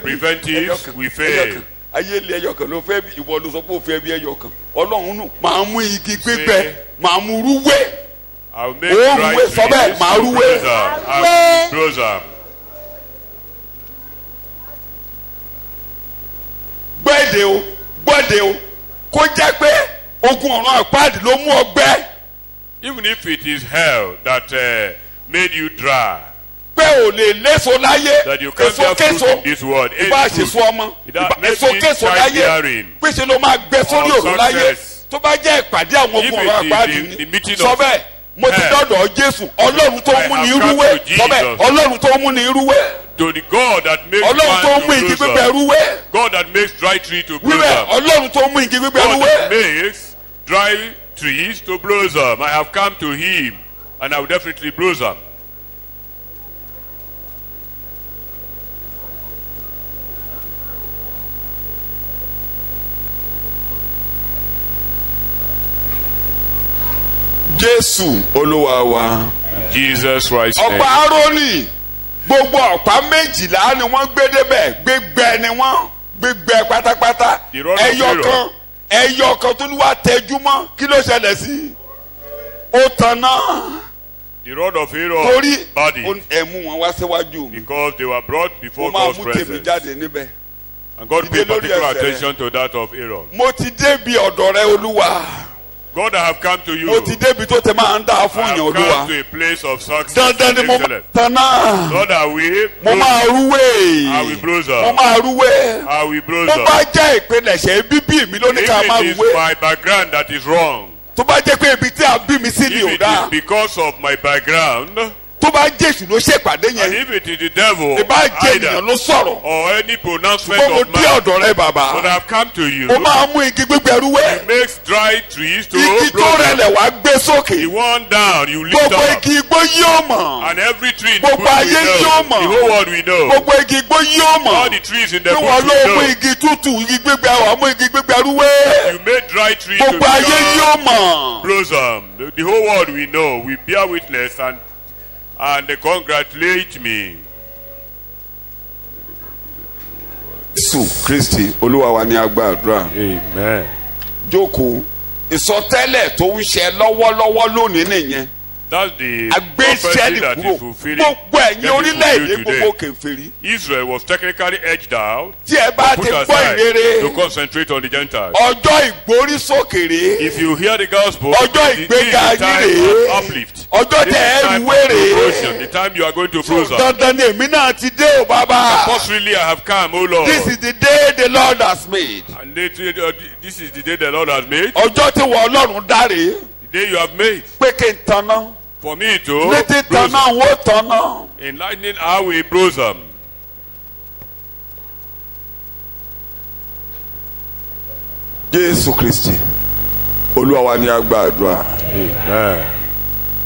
preventives will fail. Ayé ilé ẹyọkàn ló fẹ́ bí ìwọ ló sọ pé ó fẹ́ bí ẹyọkàn Ọlọ́run nù máa mú igi gbígbẹ máa mú rúwé ó rúwé sọ bẹ́ẹ̀ máa rúwé. gbọ́dẹ̀ o kó jẹ́ pé ogun ọ̀run àpáàdì ló mú ọgbẹ́. Even if it is hell that made you dry. Pé o lè léso láyé. That you can't bear fruit in this world. Ìbá ṣèso ọmọ. Èso késo láyé. Pé ṣe ló máa gbẹ sórí òru láyé. Tó bá jẹ́ ìpàdé àwọn ogun ọ̀run àpáàdì ni. Sọ bẹ́ẹ̀ mo ti dọ́dọ̀ Jésù Ọlọ́run tó mú ní irúwé. Sọ bẹ́ẹ̀ Ọlọ́run tó mú ní irúwé. To the God that makes man to blossom. God that makes dry tree to blossom. Ọlọ́run tó mú igi gbígbẹ rúwé. God that makes dry trees to blossom. I have come to him and I will definitely blossom. Jésù Olúwa wa. Jesus Christ. Ọ̀pá Árónì gbogbo ọ̀pá méjìlá ni wọ́n gbé débẹ̀ gbígbẹ ni wọ́n gbígbẹ pátápátá ẹyọ kan tó ní wàá tẹjú mọ́ kí ló ṣẹlẹ̀ sí ó tan náà. The rod of Aaron's body. Torí ẹ̀mú wọn wá síwájú mi. Because they were brought before God's presence. Mo máa mú tèmi jáde níbẹ̀. And God paid particular attention to that of Aaron. Mo ti débi ọ̀dọ̀ rẹ Olúwa. God, I have come to you. Mo ti débi tó tẹ máa ń dá fún ìyàn Olúwa. I have come to a place of success. Dandan ni mo tan náà. Lord, I will. Mo máa rúwé. I will blossom. Mo máa rúwé. I will blossom. Mo bá jẹ́ ìpilẹ̀ṣẹ̀ bíbí mi ló ní ká máa rúwé. If it is my background that is wrong. Tó bá jẹ́ pé ibi tí a bí mi sí ni ò dáa. If it is because of my background. Tó bá Jésù ló ṣèpàdé yẹn. And if it is the devil. Ìbá jẹ́ ènìyàn ló sọ̀rọ̀. Or any pronouncement of man. Mo dé ọ̀dọ̀ rẹ bàbá. But I have come to you. Mo máa mú igi gbígbẹ rúwé. He makes dry trees to blossom. Igi tó rẹlẹ̀ wá gbé sókè. The one down you lift up. Gbogbo igi igbó yóò mọ̀. And every tree in the bush gbogbo ayé yóò mọ̀. The whole world we know. Gbogbo igi igbó yóò mọ̀. All the trees in the bush we know. Kí wọ́n ló mú know. igi tútù igi gbígbẹ wá mú igi gbígbẹ rúwé. You made dry trees gbogbo ayé yóò mọ̀. Blossom. The whole world we know. We bear witness and they congratulate me. Jésù Kristi Olúwa wa ní agbàdúrà. Amen. Jókòó ìsọtẹ́lẹ̀ tó ń ṣe lọ́wọ́lọ́wọ́ lónìí nìyẹn. That's the prophecy that is fulfilling. Gbogbo ẹ̀yin orílẹ̀-èdè gbogbo kèfèrí. Israel was technically edged out. Tí ẹ bá ti gbọ́ ìrere. To concentrate on the Gentiles. Ọjọ́ ìgbórísókèrè. If you hear the gospel. Ọjọ́ ìgbéga yín rèé. Uplift. Ọjọ́ tẹ ẹ rúwé rèé. The time you are going to blossom. Dandan ni èmi náà ti dé o bàbá. Fortunately I have come, O Lord. This is the day the Lord has made. And this is the day the Lord has made. Ọjọ́ tí wọ́n Ọlọ́run dá rèé. The day you have made. Pé kí n tanná. For me to létí tanná wo tanná. Enlightening how we blossom. Jésù Kristi Olúwa wa ní agbàdúrà. Amen.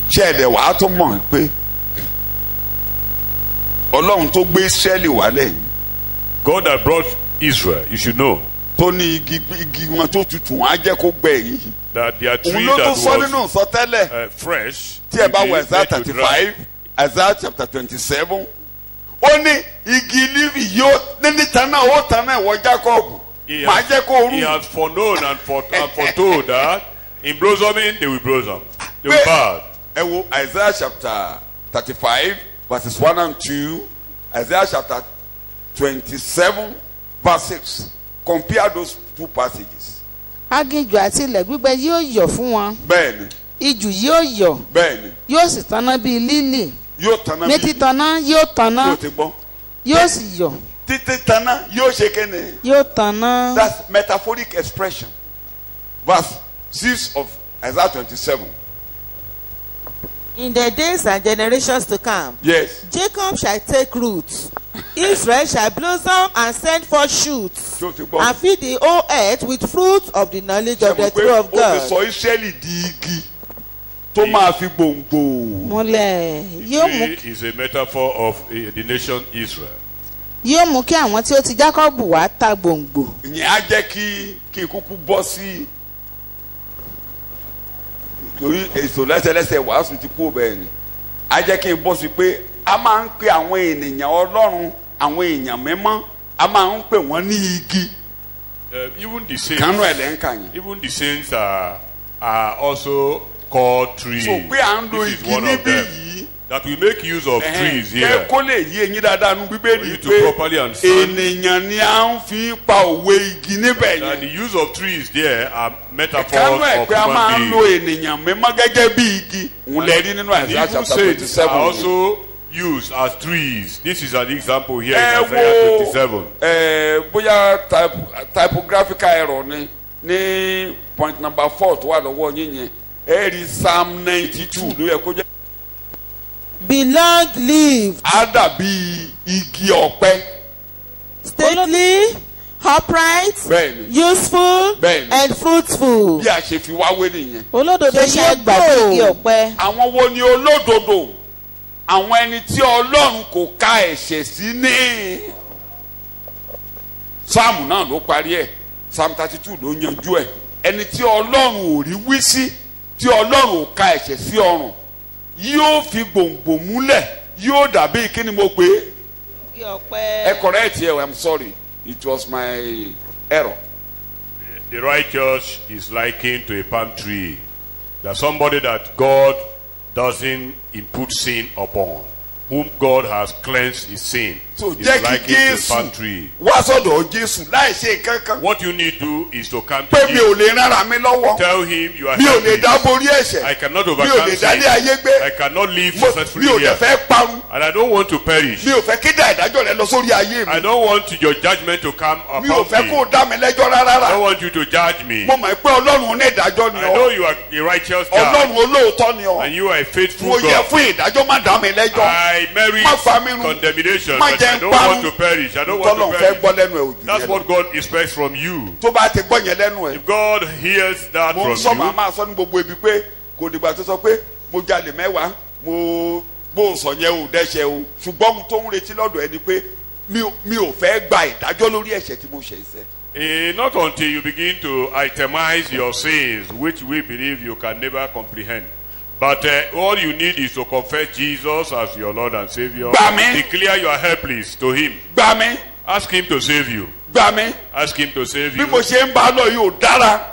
Ṣé ẹ̀dẹ̀ wàá tó mọ̀ pé Ọlọ́run tó gbé Ísírẹ́lì wálẹ̀ yìí. God that brought Israel, you should know. Tó ní igi wọn tó tutù wọn á jẹ́ kó gbẹ yìí. That their tree that was fresh. Tí ẹ bá wọ Isaiah 35, Isaiah chapter 27. Ó ní igi lífì yóò ní tanná ó tanná ìwọ Jacob. Màá jẹ́ kó rú. He has foreknown and foretold that in blossoming they will blossom. They will bud. Ẹ wo Isaiah chapter 35 verses 1 and 2. Isaiah chapter 27 verse 6. Compare those two passages. aginjù àti ilẹ̀ gbígbẹ yóò yọ̀ fún wọn Bẹ́ẹ̀ni, ijù yóò yọ̀ bẹ́ẹ̀ni, yóò sì tanná bíi lílì yóò tanná ní bí títaná yóò tanná yóò ti gbọ́. yóò sì yọ̀ Títí tanná yóò ṣe kéne. yóò tanná. That's metaphoric expression. Verse 6 of Isaiah 27. In the days and generations to come, Yes. Jacob shall take root, Israel shall blossom and send forth shoots, Ṣé o ti gbọ́? and feed the whole earth with fruit of the knowledge of the Ṣé mo pé true of ó ti God. sọ Ísírẹ́lì di igi tó máa fi gbòǹgbò. múlẹ̀ yóò mú Tree is a metaphor of the nation Israel. yóò mú kí àwọn tí ó ti Jákọ́bù wá ta gbòǹgbò. Ìyẹn á jẹ́ kí n kúkú bọ́ sí torí èso lẹ́sẹ̀lẹ́sẹ̀ wàásù ti kú bẹ́ẹ̀ ni. Á jẹ́ kí n bọ́ sí pé a máa ń pe àwọn ènìyàn Ọlọ́run àwọn èèyàn mímọ́ a máa ń pè wọ́n ní igi. Even the saints, Kánú ẹ̀ lẹ́ ń kà yẹn. even the saints are also called trees. So pé à ń lo This is igi one of níbí them. yìí. That we make use of trees Kẹ́ here. kó lè yé eyín dáadáa nu For Bíbélì you to pé properly understand ènìyàn ni à ń fi pa òwe igi níbẹ̀ that the yẹn. use of trees there are metaphors Kánú ẹ̀ of pé a máa ń human lo beings. ènìyàn mímọ́ gẹ́gẹ́ bí igi. Òun lè rí nínú And Isaiah even chapter saints are 27. also used as trees. This is an example here in Ẹ Isaiah wo 27. bóyá typographical error ni ní point number 4 tó wà lọ́wọ́ yín yẹn. Ẹ rí Psalm 92 ló yẹ kó jẹ́. Be long-lived, Á dàbí igi ọ̀pẹ. stately, upright, Bẹ́ẹ̀ni. useful, Bẹ́ẹ̀ni. and fruitful. Bí a ṣe fi wáwé nìyẹn. olódodo Ṣé yóò yóò gbàgbé igi gbò? ọ̀pẹ. Àwọn wo ni olódodo? Àwọn ẹni tí Ọlọ́run kò ka ẹ̀ṣẹ̀ sí ní. Sáàmù náà ló parí ẹ̀. Psalm 32 ló yanjú ẹ̀. Ẹni tí Ọlọ́run ò rí wí sí, tí Ọlọ́run ò ka ẹ̀ṣẹ̀ sí ọrùn, yóò fi gbòǹgbò múlẹ̀, yóò dàbí kí ni mo pè é? igi ọ̀pẹ. Ẹ correct here, I'm sorry. It was my error. The righteous is likened to a palm tree. That somebody that God doesn't impute sin upon, whom God has cleansed his sin, So is jẹ́ kí likened to a Jésù palm tree. wá sọ́dọ̀ Jésù láì ṣe kankan. What you need to do is to come to Pé mi ò him. lè rárá mi lọ́wọ́. Tell him you are Mi ò lè helpless. dáborí ẹ̀ṣẹ̀. I cannot Mi ò overcome lè dálé sin. ayé gbé. I cannot live Mi ò successfully dẹ̀ here. fẹ́ parun. And I don't want to perish. Mi ò fẹ́ kí dá ìdájọ́ rẹ lọ sórí ayé I mi. don't want your judgment to come Mi ò upon fẹ́ kó me. o dá mi lẹ́jọ́ I don't rárá. want you to judge me. Mo mọ̀ pé Ọlọ́run ní ìdájọ́ ni I know ọ́. you are a righteous God. Ọlọ́run olóòótọ́ ni ọ́. And you are a faithful Mo yẹ God. fún ìdájọ́ má dá mi lẹ́jọ́. I merit Má pa mí run. condemnation, Má but jẹ́ I ń don't parun. want to perish. I don't want Tọ́lọ́run to fẹ́ perish. gbọ́ lẹ́nu ẹ̀ òjò That's yẹn lọ. what God expects from you. Tó bá ti gbọ́ yẹn lẹ́nu ẹ̀. If God hears that Mo from ń sọ màá you, máa sọ ní gbogbo ibi pé kò dìgbà tó sọ pé mo jalè mẹ́wàá mo bó sọ yẹn ò dẹ́ṣẹ̀ o ṣùgbọ́n mo tó ń retí lọ́dọ̀ ẹni pé mi ò fẹ́ gba ìdájọ́ lórí ẹ̀ṣẹ̀ tí mo ṣe iṣẹ́. not until you begin to itemize your sins, which we believe you can never comprehend. But all you need is to confess Jesus as your Lord and Savior. Gbà mí. Declare you are helpless to Him. Gbà mí Ask Him to save you. gbà mí Ask Him to save bí mo you. ṣe ń bá a lọ yìí ò dára.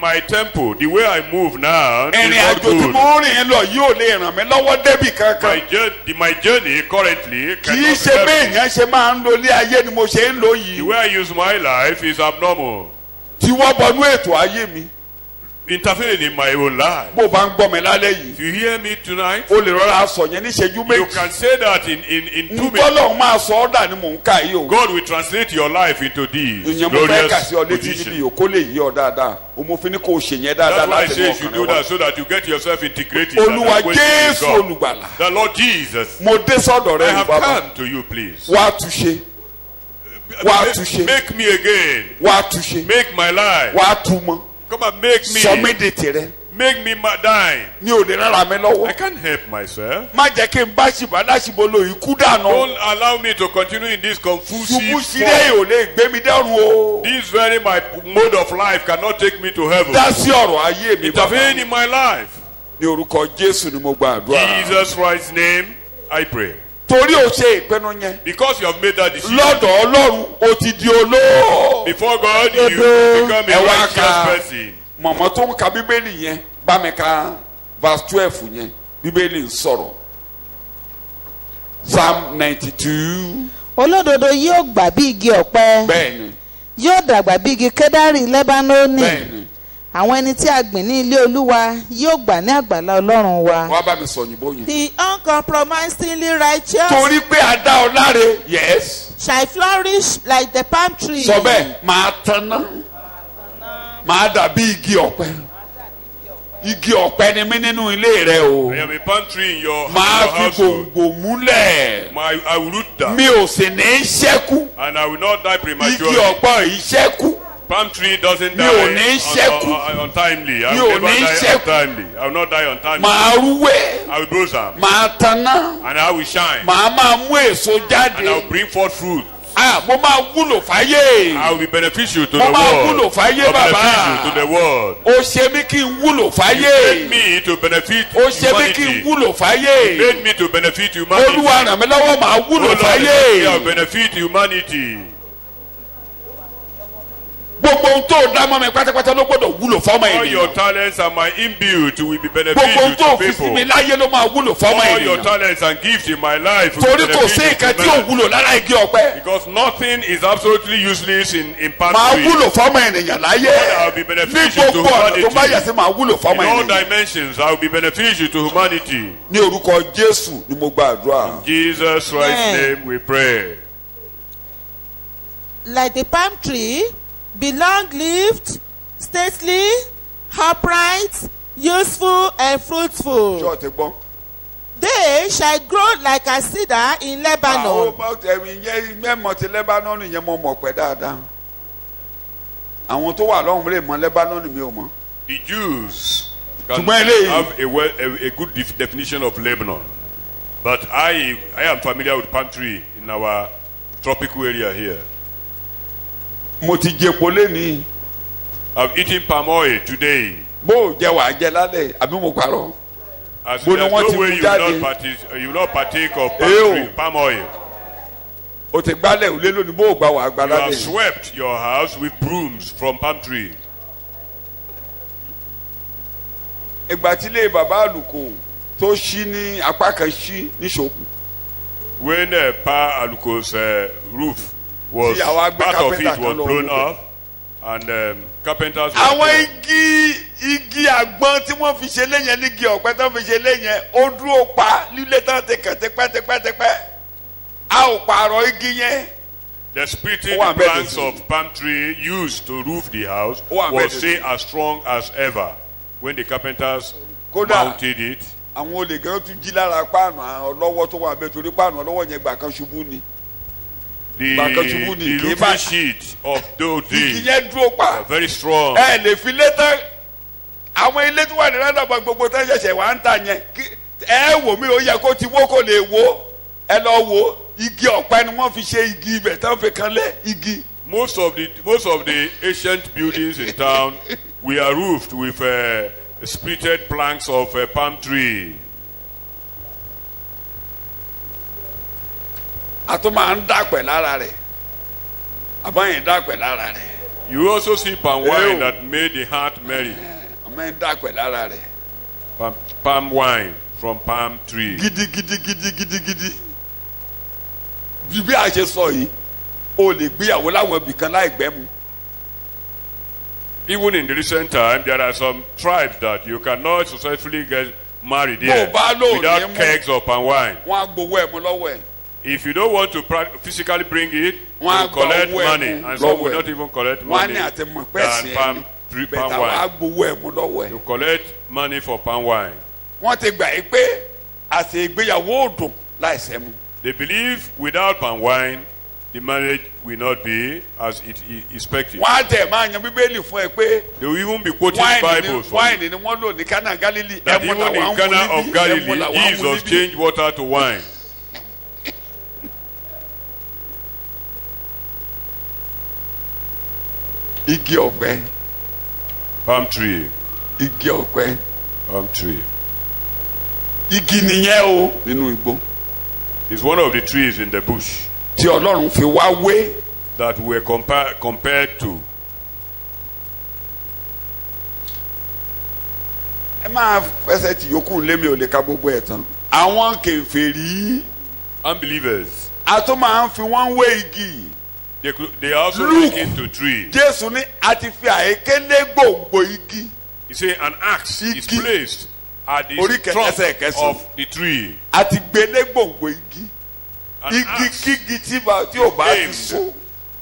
My tempo, the way I move now, is Ìrìn not àjò tí good. mo ń rìn lọ yìí ò lè ràn mí lọ́wọ́ débì kankan. My journey currently Kì í cannot ṣe help bẹ́ẹ̀ me. yẹn ṣe máa ń lo ilé ayé ni mo ṣe ń lò The yìí. way I use my life is abnormal. Tí wọ́n bọnú ètò ayé mi. Interfering in my own life. Bó o bá ń gbọ́ mi lálẹ́ yìí. If you hear me tonight, O lè rọra sọ yẹn níṣẹ́jú you méjì. can say that in 2 minutes. Ntọ́lọ́run máa sọ ọ́ dà ní mò ń kà yìí o. God will translate your life into these Ìyẹn mo fẹ́ kà glorious sí ọ létí níbi positions. yìí o kó lè yí ọ dáadáa. O mo fi ní kó o ṣe yẹn dáadáa That's why I láti say mọ you should ọkàn do rẹ wá. that so that you get yourself integrated. Olúwa and acquainted with Jésù God. olùgbàlà. The Lord Jesus, Mo dé sọ́dọ̀ I rẹ have ní bàbá. come to you, please. Wá túṣe. Wá túṣe. Make me again. Wá túṣe. Make my life. Wá túmọ̀. Come and make me. Sọ mí di tìrẹ. Make me die. Mi ò lè rárá mi I lọ́wọ́. can't help myself. Má jẹ́ kí n bá ṣìbá láṣìbò lo ikú dànù. Don't allow me to continue in this Ṣubú confusive sílẹ̀ form. ò lè gbé mi dẹ́rù o. This very my mode of life cannot take me to heaven. Dá sí ọ̀rọ̀ ayé mi Intervene bàbá. in my life. Ní orúkọ Jésù ni mo gba àdúrà. Jesus Christ's name, I pray. Torí o ṣe ìpinnu yẹn. Because you have made that decision. Lọ́dọ̀ Ọlọ́run o ti di olóò. Before God, you Dodo. become Ẹ a wá righteous ka person. mọ̀mọ́ tó ń ka bíbélì yẹn bá mi ka verse 12 yẹn bíbélì ń sọ̀rọ̀ Psalm 92 olódodo yóò gbà bí igi ọ̀pẹ bẹ́ẹ̀ni yóò dàgbà bí igi kédárì lẹ́bánónì bẹ́ẹ̀ni. àwọn ẹni tí a gbìn ní ilé olúwa yóò gbà ní àgbàlá ọlọ́run wa. wọ́n bá mi sọ òyìnbó yẹn. The uncompromisingly righteous torí pé a dá ọ láre. yes. shall flourish like the palm tree. sọ bẹ́ẹ̀ máa tanná máa dàbí igi ọ̀pẹ. igi ọ̀pẹ ni mí nínú ilé rẹ o. I am a palm tree in your máa fi household. gbòǹgbò múlẹ̀. I will root down. mi ò sì ní í ṣẹ́kù. And I will not die igi prematurely. ọ̀pẹ yìí ṣẹ́kù. Palm tree doesn't Mi ò die ní ṣẹ́kù. untimely. I Mi will ò never ní die ṣẹ́kù. untimely. I will not die untimely. màá rúwé. I will blossom. màá tanná. And I will shine. màá máa mú èso And I will jáde. bring forth fruit. mo máa wúlò fáyé. I will be beneficial to Mo the máa world. wúlò fáyé, Or bàbá. beneficial to the world. ó ṣe mí kí n wúlò Made fáyé. me to benefit ó ṣe mí kí n humanity. wúlò fáyé. Made me to benefit humanity. olúwa ràn mí lọ́wọ́ màá Oh wúlò Lord, fáyé. I will benefit humanity. gbogbo ohun tó dá mọ́ mi pátápátá ló gbọ́dọ̀ wúlò fọ́mọ All your ènìyàn. talents and my inbuilt will be gbogbo ohun beneficial tó to fi sí people. mi láyé ló máa wúlò fọ́mọ All your ènìyàn. talents and gifts in my life will be torí kò sí beneficial nǹkan to tí ò men. wúlò lára igi ọ̀pẹ. Because nothing is absolutely useless in palm máa tree. wúlò fọ́mọ ènìyàn láyé. I will be ní beneficial to gbogbo ọ̀nà tó bá yẹ humanity. sí máa wúlò In fọ́mọ all ènìyàn. dimensions, I will be beneficial to humanity. ní orúkọ jésù ni mo gbàdúrà. Jesus Christ's Amen. name we pray. Like the palm tree, be long-lived, stately, upright, useful, and fruitful. ṣọ́ọ̀tì gbọ́. They shall grow like a cedar in Lebanon. ẹ̀mí mẹ́mọ̀ ti lẹ́bánọ́nù yẹn mo mọ̀ pẹ́ dáadáa. àwọn tó wà lọ́hùn lè mọ lẹ́bánọ́nù mi ò mọ̀. The Jews can Ṣùgbọ́n eléyìí- have a good definition of Lebanon. But I am familiar with palm tree in our tropical area here. mo ti jẹpo lénìí. I've eaten palm oil today. bó o jẹ wàá jẹ lálẹ́ àbí mo parọ́. As Bó ni there's wọ́n ti no way mú you jáde? will not partake of Ew. palm oil. o ti gbálẹ̀ òlé lónìí bó o gbà wàá gbà You have lálẹ́. swept your house with brooms from palm tree. ìgbà tí ilé bàbá àlùkò tó ṣí ní apá kan ṣí ní ṣòkù. When Pa Aluko's roof was, See, our part of carpenter it was can blown look. off, and carpenters were àwọn there. igi àgbọn tí wọ́n fi ṣe léyìn nígi ọ̀pẹ tó fi ṣe léyìn ó dúró pa lílé tán ti kàn tipẹ́tipẹ́tipẹ́ a ò pààrọ̀ igi yẹn. The splitting Ó wà bẹ́ẹ̀ planks dé sí. of palm tree used to roof the house Ó wà bẹ́ẹ̀ was dé still sí. as strong as ever when the carpenters Kódà- mounted it. àwọn olè gan tún jí lára páànù ọlọ́wọ́ tó wà bẹ́ẹ̀ torí páànù ọlọ́wọ́ yẹn gbà kan ṣubú ni. The Bàkàtúbù ni, kì í roofing bá- sheet of those igi days yẹn dúró pa. were very strong. ẹ lè fi lé tán àwọn ilé tó wà ní rádàbà gbogbo tán ṣẹ̀ṣẹ̀ wà ń tà yẹn ẹ wò mí ó yẹ kó ti wó kó lè wó ẹ lọ wò igi ọ̀pẹ ni wọ́n fi ṣe igi ibẹ̀ tán fi kan lé igi. Most of the ancient buildings in town were roofed with splitted planks of palm tree. a tún máa ń dàpẹ̀ lára rẹ̀ àbáyé dàpẹ̀ lára rẹ̀ You also see palm Ew. wine that made the heart merry. àmọ́ ń dàpẹ̀ lára rẹ̀ Palm wine from palm tree. gidigidi bí a ṣe sọ yìí o lè gbéyàwó láwọn ibì kan láì gbẹ́mu. Even in the recent time, there are some tribes that you cannot successfully get married there bá lò ní without mú. kegs of palm wine. wọ́n á gbowó ẹ̀mú lọ́wọ́ ẹ̀. If you don't want to physically bring it, Wọ́n á you gba collect owó money, ẹ̀mú and some will lọ́wọ́ ẹ̀. not even collect wọ́n á money ní àti mọ̀ pẹ́ than sí ẹ̀ palm bẹ̀tà wọ́n á wine. gbowó ẹ̀mú lọ́wọ́ ẹ̀. You collect money for palm wine. wọ́n ti gbà yí pé àṣẹ ìgbéyàwó ò dùn láìsẹ́ mu. They believe without palm wine, the marriage will not be as it is expected. wọ́n á tẹ̀ máa yan bíbélì fún ẹ pé They will even be quoting Bibles for you. wáìnì ni wọ́n lò ní Cana Galilee That ẹmu even làwọn in ń mu Cana níbí of ẹmu Galilee, làwọn ń mu Jesus níbí. changed water to wine. igi ọ̀pẹ Palm tree. igi ọ̀pẹ Palm tree. igi nìyẹn o nínú igbó It's one of the trees in the bush tí Ọlọ́run fi wá wé that we're compared to. ẹ máa fẹsẹ̀ tí yòókù lémi ò lè ka gbogbo ẹ̀ tán àwọn kèfèrí Unbelievers a tún máa ń fi wọ́n wé igi. They are also Look. likened to tree. Jésù ní a ti fi àékélé gbòǹgbò igi. He say an axe is Igi. placed at the Orí trunk kẹsẹ̀. of the tree. A ti gbélé gbòǹgbò igi. An Igi axe kígi tí ò bá ti aimed. so.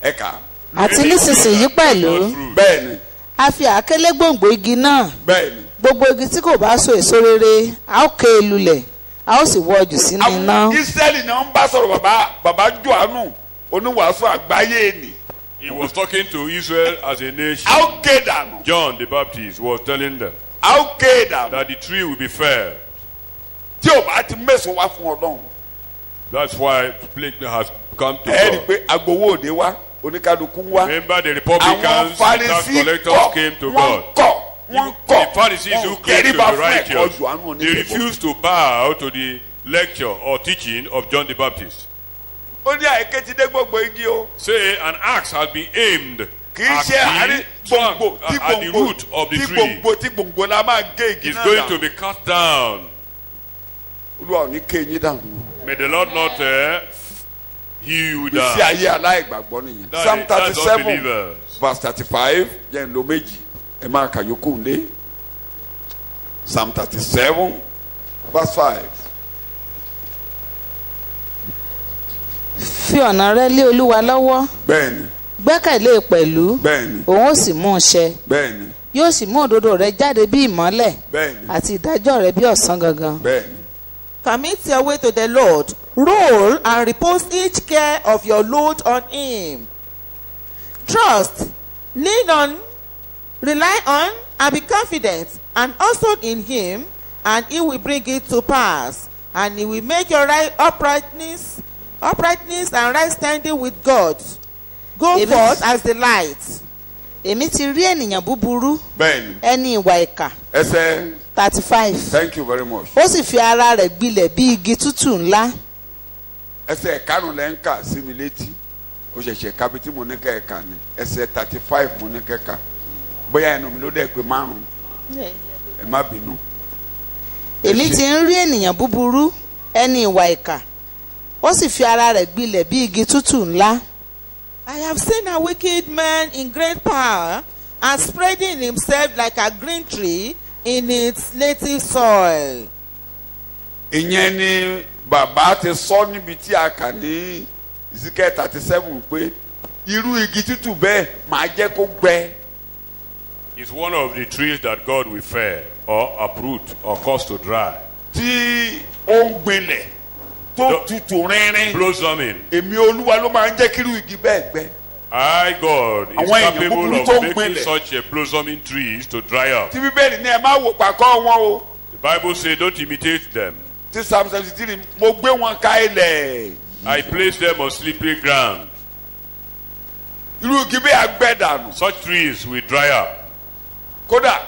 Ẹ̀ka. àti nísinsìnyí pẹ̀lú not fruit. Bẹ́ẹ̀ni. a fi àákélé gbòǹgbò igi náà Bẹ́ẹ̀ni. gbogbo igi tí kò bá so èso rere a ó ké e lulẹ̀ a ó sì wọ́ jù sínú iná. Àwọn Ísírẹ́lì náà ń bá sọ̀rọ̀ bàbá Jòhánù oníwàásù àgbáyé ni. He was talking to Israel as a nation. A ó ké dànù. John the Baptist was telling them A ó ké dànù. that the tree will be fair. Tí ò bá ti mẹ́sàn-án wá fún Ọlọ́run. That's why plague has come to Ẹ rí i God. pé agbowó òde wá oníkálukú ń wá. Remember the Àwọn Republicans, tax Farisí collectors came to wọ́n God. kọ̀ wọ́n kọ̀ The Pharisees who wọ́n claimed to tẹríba be fún ẹ̀kọ́ righteous, Jòhánù they oníkẹ́kọ̀ọ́. refused to bow to the lecture or teaching of John the Baptist. Ó ní àìké ti dé gbogbo igi o. Say an axe has been aimed Kì í ṣe àárín gbòǹgbò tí at the root of the tree. tí gbòǹgbò la máa gé igi It's náà going to dànù. be cut down. Olúwa ò ní ké yín dànù. May the Lord not hew Ìsí down. ayé aláìgbàgbọ́ nìyẹn. Psalm That's 37 unbelievers. verse 35 jẹ́ ń lo méjì ẹ máa kà yòókù lé. Psalm 37 verse 5. fi ọ̀nà rẹ lé olúwa lọ́wọ́ Bẹ́ẹ̀ni gbẹ́kẹ̀lé pẹ̀lú bẹ́ẹ̀ni òun ó sì mú un ṣẹ bẹ́ẹ̀ni yóò sì mú òdodo rẹ jáde bí ìmọ́lẹ̀ bẹ́ẹ̀ni àti ìdájọ́ rẹ bí ọ̀sán gangan. bẹ́ẹ̀ni. Commit your way to the Lord. Roll and repose each care of your load on him. Trust, lean on, rely on, and be confident, and also in him, and he will bring it to pass. And he will make your right uprightness and right standing with God. Go Amen. forth as the light. èmi ti rí ènìyàn búburú Bẹ́ẹ̀ni ẹni ìwà ìkà ẹsẹ̀ 35 thank you very much. ó sì fi ara rẹ̀ gbilẹ̀ bí igi tútù ńlá. Ẹsẹ̀ karùn-ún lẹ́ ń kà sí mi létí ó ṣẹ̀ṣẹ̀ kábi tí mo ní kẹ́ ẹ̀ kà ní ẹsẹ̀ 35 mo ní kẹ́ kà bóyá ẹnu mi ló dẹ̀ pé márùn-ún ẹ má bínú. èmi ti ń rí ènìyàn búburú ẹni ìwà ìkà ó sì fi ara rẹ̀ gbilẹ̀ bí igi tútù ńlá. I have seen a wicked man in great power and spreading himself like a green tree in its native soil. Ìyẹn ni bàbá ti sọ níbi tí a kà ní Ezekiel 37 pé irú igi tútù bẹ́ẹ̀ máa jẹ́ kó gbẹ. It's one of the trees that God will fell or uproot or cause to dry. Tí ó ń gbinlẹ̀ tó tutù rínrín Blossoming. èmi Olúwa ló máa ń jẹ́ kí irú igi bẹ́ẹ̀ gbẹ. I, God, is Àwọn èèyàn capable búburú of tó ń making gbinlẹ̀. such a blossoming trees to dry up. Tí Bíbélì ní ẹ má wò pàkọ́ wọn o. The Bible says, don't imitate them. Tí Psalm 73 mo gbé wọn ká ilẹ̀. I place them on slippery ground. Irú igi bẹ́ẹ̀ agbẹ́ dànù. Such trees will dry up. Kódà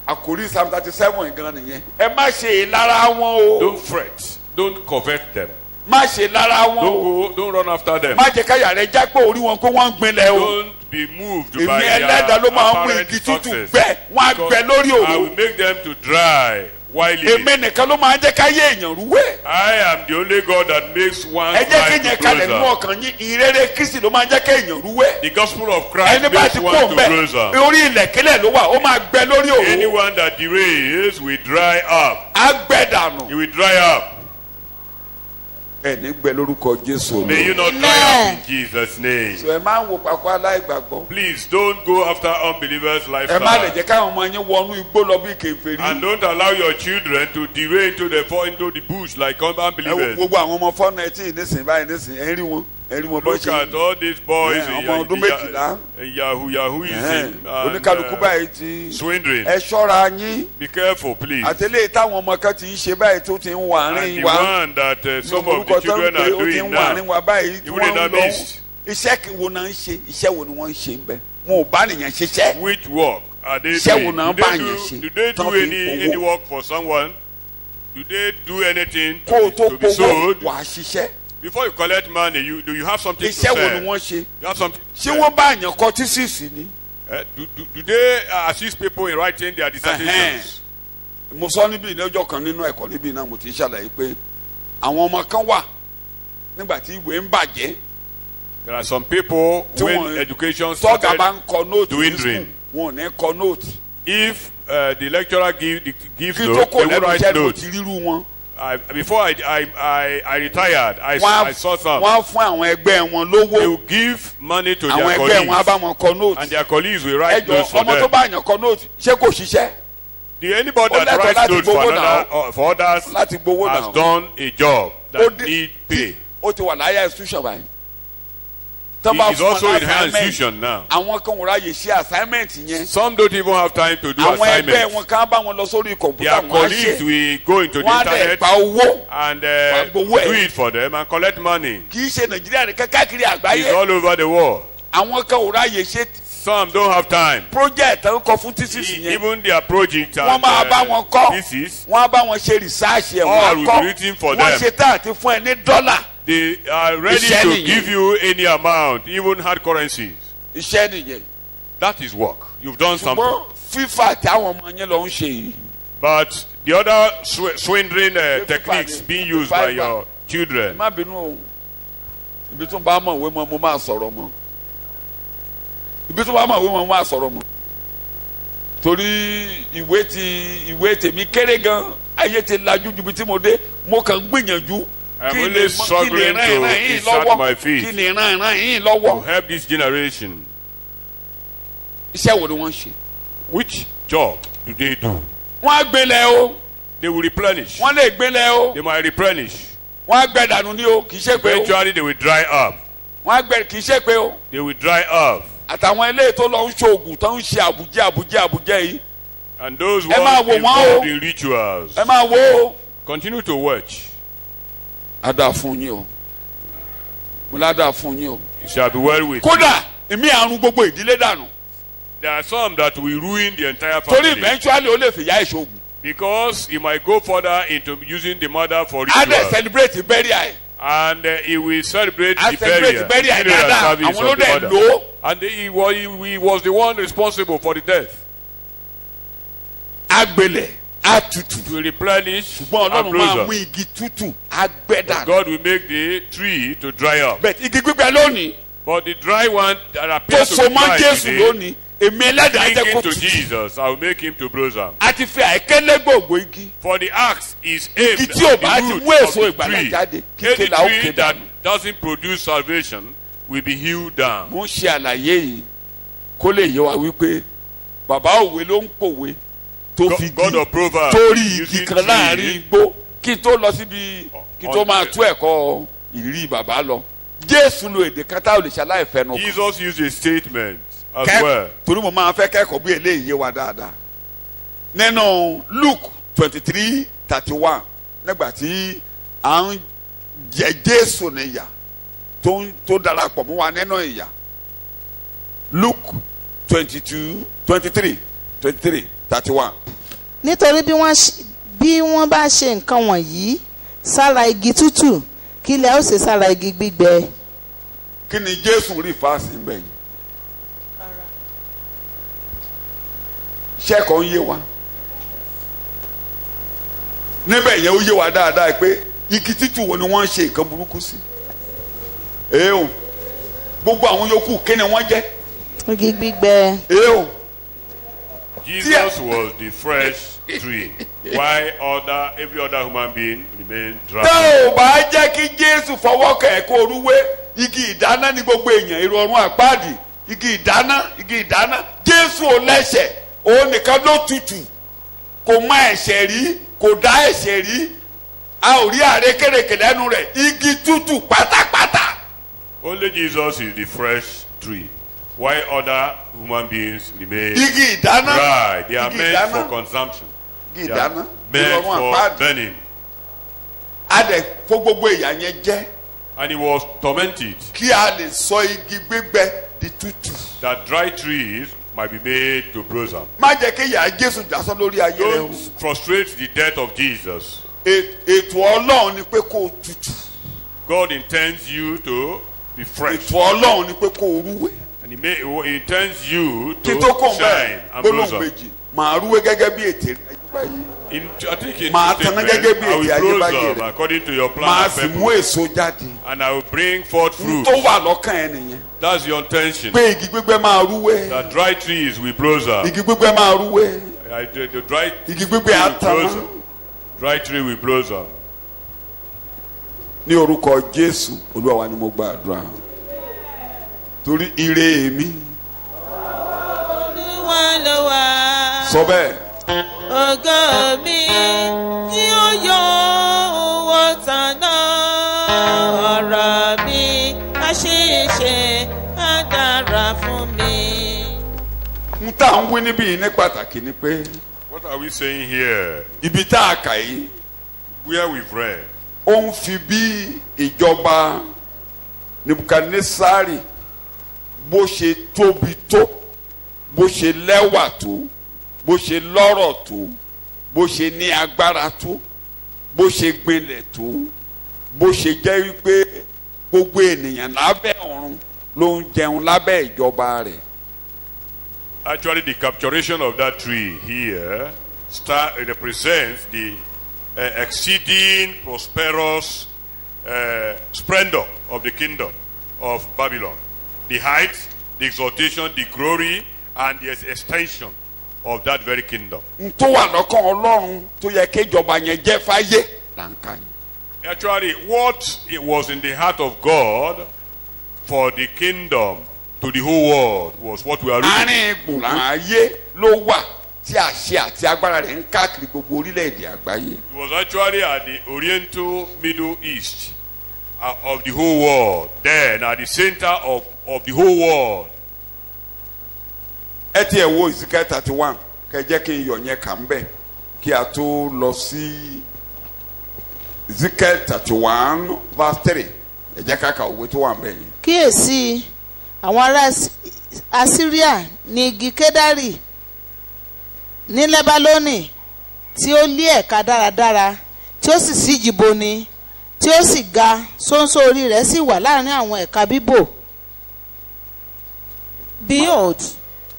àkòrí Psalm 37 gan nìyẹn. Ẹ má ṣe lára wọn o. Don't fret. Don't covet them. Má ṣe lára wọn o. Don't run after them. Má jẹ́ káyà rẹ já pé orí wọn kó wọ́n ń gbinlẹ̀ o. Don't be moved Èmi by Ẹlẹ́dàá their ló máa ń mú apparent igi tútù success. gbẹ. Wọ́n á gbẹ lórí I òru. will make them to dry while living. Èmi nìkan ló máa ń jẹ́ káyé èèyàn rúwé. I am the only God that makes one Ẹ jẹ́ kí life yẹn to kalẹ̀ nínú closer. ọkàn yín. Ìrere Kristi ló máa ń jẹ́ kéèyàn rúwé. The gospel of Christ Ẹni bá makes ti one kó to bẹ́ẹ̀ closer. orí ilẹ̀kílẹ̀ ló wà ó máa gbẹ lórí òru. Anyone that derails will dry up. Á gbẹ dànù. He will dry up. Ẹni gbẹ lórúkọ Jésù. May you not dry Amen. up in Jesus' name. Ẹ máa ń wo pàkó aláìgbàgbọ́. Please don't go after unbelievers' Ẹ má lè lifestyle. jẹ́ káwọn ọmọ yín wọnú igbó lọ bí kèfèrí. And don't allow your children to derail into the bush like Ẹ wo unbelievers. gbogbo àwọn ọmọ fọ́nà ẹtí nísìnyí báyìí nísìnyí ẹ rí wọn bọ́ Look ṣe at all these boys Yeah, ọmọ ọdún méjìlá. in Yahooism oníkálukú and báyìí ti swindling. ẹ ṣọ́ra yín Be careful, please. àtẹlẹ táwọn ọmọ kan ti ń ṣe báyìí tó ti ń wà And àárín the wa one that some of the orúkọ tó ń children pè are ó ti ń doing wà àárín now, wa báyìí tí you will wọ́n not ń lọ miss. iṣẹ́ wo náà ń ṣe iṣẹ́ wo ni wọ́n ń ṣe ń bẹ wọn ò bá nìyẹn ṣiṣẹ́ which work are they Iṣẹ́ wo doing? náà Do bá they yẹn do, ṣe? do they Tán do fi any owó. work for someone? Do they do anything kó o tó to be powó sold? wà á ṣiṣẹ́ Before you collect money, do you have something to iṣẹ́ wo ni sell? wọ́n ṣe You have something to ṣé sell. wọ́n bá àyàn kọ tíṣìṣì ni. Do they assist people in writing their dissertations? Mo sọ níbí ní ọjọ́ kan nínú ẹ̀kọ́ níbí náà mo ti ń ṣàlàyé pé àwọn ọmọ kan wà nígbà tí ìwé ń bàjẹ́. There are some people when education tọ́gà bá ń started kọ nóòtù ní dwindling. school wọn ò ní kọ nóòtù. If the lecturer gives kí tó notes, kò they will lẹ́nu write iṣẹ́ ló notes. ti ríru wọn. Before I retired, I saw some. wọ́n á fún àwọn ẹgbẹ́ wọn They lówó. will give money to àwọn their ẹgbẹ́ wọn á bá colleagues, wọn kọ nóòtù. and their colleagues will write ẹjọ notes for ọmọ tó them. bá yàn kọ nóòtù ṣé kò ṣiṣẹ́. Anybody Ó that lẹ́tọ̀ọ́ writes láti notes for gbowó another for others láti gbowó has náà. done a job that need pay. ó ti wà láyà institution báyìí. He is also in higher institution now. àwọn kan wò ráyè ṣe assignment yẹn. Some don't even have time to do àwọn ẹgbẹ́ assignments. wọn kan bá wọn lọ sórí Their kọ̀ǹpútà wọn á colleagues ṣe. will go into the wọ́n á dẹ̀ internet gba owó. and gbowó ẹ̀. do it for them and collect money. kì í ṣe nàìjíríà ní káàkiri It's àgbáyé. all over the world. àwọn kan wò ráyè ṣe Some don't have time. project tó ń kọ fún thesis yẹn. Even their project wọ́n máa bá wọn kọ́. thesis, wọ́n á bá wọn ṣe research ẹ̀ all wọ́n will á be written for kọ́. wọ́n them. ṣe tá àti fún ẹ ní dọ́là. they are ready Iṣẹ́ to nìyẹn. give you any amount, even hard currencies. iṣẹ́ nìyẹn. That is work. You've done something. ṣùgbọ́n fífà tí àwọn ọmọ yẹn lọ ń ṣe yìí. But the other swindling techniques being used by your children, má bínú o ibi tó bá mọ̀ wé mọ́ mo máa sọ̀rọ̀ mọ́ ibi tó bá mọ̀ wé mọ́ mo máa sọ̀rọ̀ mọ́ torí ìwé tèmi kéré gan ayé ti lajú ju ibi tí mo dé mo kàn gbìyànjú I'm only struggling to insert my feet kí ni ìran yín to lọ́wọ́. help this generation. iṣẹ́ wo ni wọ́n ṣe. Which job do they do? wọ́n á gbélé o. They will replenish. wọ́n lè gbélé o. They might replenish. wọ́n á gbẹ dànù ní o kì í ṣe pé o. Eventually they will dry up. wọ́n á gbẹ kì í ṣe pé o. They will dry up. àtàwọn eléyìí tó lọ ń ṣoògùn tó ń ṣe àbújá yìí. And those who Ẹ máa are wò wọ́n involved o. in rituals, ẹ máa wo o. continue to watch. a dáa fún yín o mo lá dáa fún yín o. It shall be well with you. kódà èmi àrùn gbogbo ìdílé dànù. There are some that will ruin the entire torí family eventually ó lè fìyà ìṣògùn. because he might go further into using the mother for a dẹ̀ rituals. celebrate burial ẹ̀. And he will celebrate a the celebrate burial ẹ̀ funeral dáadáa service àwọn ló of the dẹ̀ mother. lò ó. And he was the one responsible for the death. agbélẹ̀ àtùtù. To replenish ṣùgbọ́n and ọlọ́run máa blossom. mú igi tútù agbẹ́dànù. God will make the tree to dry up. bẹ́ẹ̀ igi gbígbẹ lónìí But the dry one that tó appears to so be mọ́ dry jésù today, lónìí èmi ẹlẹ́dàá jẹ́ kó clinging to tutù. Jesus, I will make him to blossom. a ti fi àìkélé gbòògbò igi. For the axe is aimed igi at tí ò bá ti the mú root èso of the ìgbàlà tree. jáde Any kíkẹ́ la ó tree ké that dànù. doesn't produce salvation will be hewn down. mo ń ṣe àlàyé yìí kó lè yé wa wípé bàbá òwe ló ń pòwe tó fi igi God of Proverbs torí igi using kan láàrin tree igbó kí n tó lọ síbi kí n tó máa tú ẹ̀kọ́ ìrírí bàbá lọ. jésù lo èdè kátà ò lè ṣaláì fẹnu kàn. Jesus used a statement as well. torí mo máa fẹ́ kẹ́kọ̀ọ́ bí eléyìí yé wa dáadáa. nínú luke 23:31 nígbà tí à ń jẹ jésù níyà tó darapọ̀ mọ́ wa nínú ìyà. luke 23:31. nítorí bí wọ́n bá ṣe nǹkan wọ̀nyí sára igi tútù kí lẹ ó ṣe sára igi gbígbẹ. kí ni jésù rí fáàsì ń bẹ̀ yìí. ṣẹ́ẹ̀kọ́ ń yé wa. níbẹ̀ yẹn ó yé wa dáadáa pé igi tútù wo ni wọ́n ń ṣe nǹkan burúkú sí. èé o gbogbo àwọn yòókù kí ni wọ́n jẹ́. igi gbígbẹ. èé o. Jesus was the fresh tree, while every other human being remained dry. tá ò bá jẹ́ kí jésù fọwọ́ kàn ẹ́ kó orúwé igi ìdáná ní gbogbo èèyàn ìrọ̀rùn àpáàdì igi ìdáná jésù ò lẹ́ṣẹ̀ òun nìkan ló tutù kò mọ ẹ̀ṣẹ̀ rí kò dá ẹ̀ṣẹ̀ rí a ò rí àrékèrèkè lẹ́nu rẹ̀ igi tútù pátápátá. Only Jesus is the fresh tree, while other human beings remain igi ìdáná dry. They are igi meant ìdáná for consumption. igi They are ìdáná meant ìrọ̀rùn for àpáàdì burning. a dẹ̀ fó gbogbo èèyàn yẹn jẹ́ And he was tormented kí a lè sọ igi gbígbẹ di tútù. that dry trees might be made to blossom. má jẹ́ kí ìyà jésù dasán lórí ayé rẹ o. Don't frustrate the death of Jesus. ètò ọlọ́run ni pé kó o tutù. God intends you to be fresh. ètò ọlọ́run ni pé kó o rúwé. And he intends you kí to tó kàn shine bẹ́ẹ̀ and gbólóhùn blossom. méjì màá rúwé gẹ́gẹ́ bí ètè rẹ. I think in Máa this tanná statement, gẹ́gẹ́ bí I will ètè close ayébáyé up rẹ̀. according to your plan Máa and sì mú purpose, èso jáde. and I will bring forth fruit. Tó wà lọ́kàn ẹ nìyẹn. That's your intention. Pé igi gbígbẹ máa rúwé. That dry trees will blossom. Igi gbígbẹ máa rúwé. The dry Igi tree gbígbẹ á will tanná. blossom. Dry tree will blossom. Ní orúkọ Jésù Olúwa wa ni mo gbàdúrà. Torí ire mi. Olúwa ló wà. Sọ bẹ́ẹ̀. Ògo mi yóò yọ owó tàná. Ọ̀rọ̀ mi á ṣeéṣe á dára fún mi. N tá à ń wí níbí yìí ní pàtàkì ni pé What are we saying here? ibi tá a kà yìí Where we've read. ó ń fi bí ìjọba Nebukadnesari bó ṣe tóbi tó, bó ṣe lẹ́wà tó, bó ṣe lọ́rọ̀ tó, bó ṣe ní agbára tó, bó ṣe gbinlẹ̀ tó, bó ṣe jẹ́ wípé gbogbo ènìyàn lábẹ́ ọ̀run ló ń jẹun lábẹ́ ìjọba rẹ̀. Actually, the capturation of that tree here represents the exceeding prosperous splendor of the kingdom of Babylon. The height, the exaltation, the glory, and the extension of that very kingdom. N tó wà lọ́kàn Ọlọ́run tó yẹ kéjọba yẹn jẹ́ fáyé là ń kà yín. Actually, what it was in the heart of God for the kingdom to the whole world was what we are reading. Àárín gbùngbùn ayé ló wà tí àṣẹ àti agbára rẹ̀ ń káàkiri gbogbo orílẹ̀-èdè àgbáyé. It was actually at the Oriental Middle East of the whole world, then at the center of the whole world. Ẹ tiẹ̀ wo Ezekiel 31 kẹ́ jẹ́ kí n yọ̀ yẹn kà ń bẹ̀ kí a tó lọ sí Ezekiel 31 verse 3. Ẹ jẹ́ ká ka òwe tó wà ń bẹ̀ yìí. kíyèsí àwọn ará Assyria ní igi kedari ní Lebanoni tí ó lé ẹ̀ka dáradára tí ó sì síji boni tí ó sì ga ṣóńṣó orí rẹ̀ sì wà láàrin àwọn ẹ̀ka bíbò. Behold,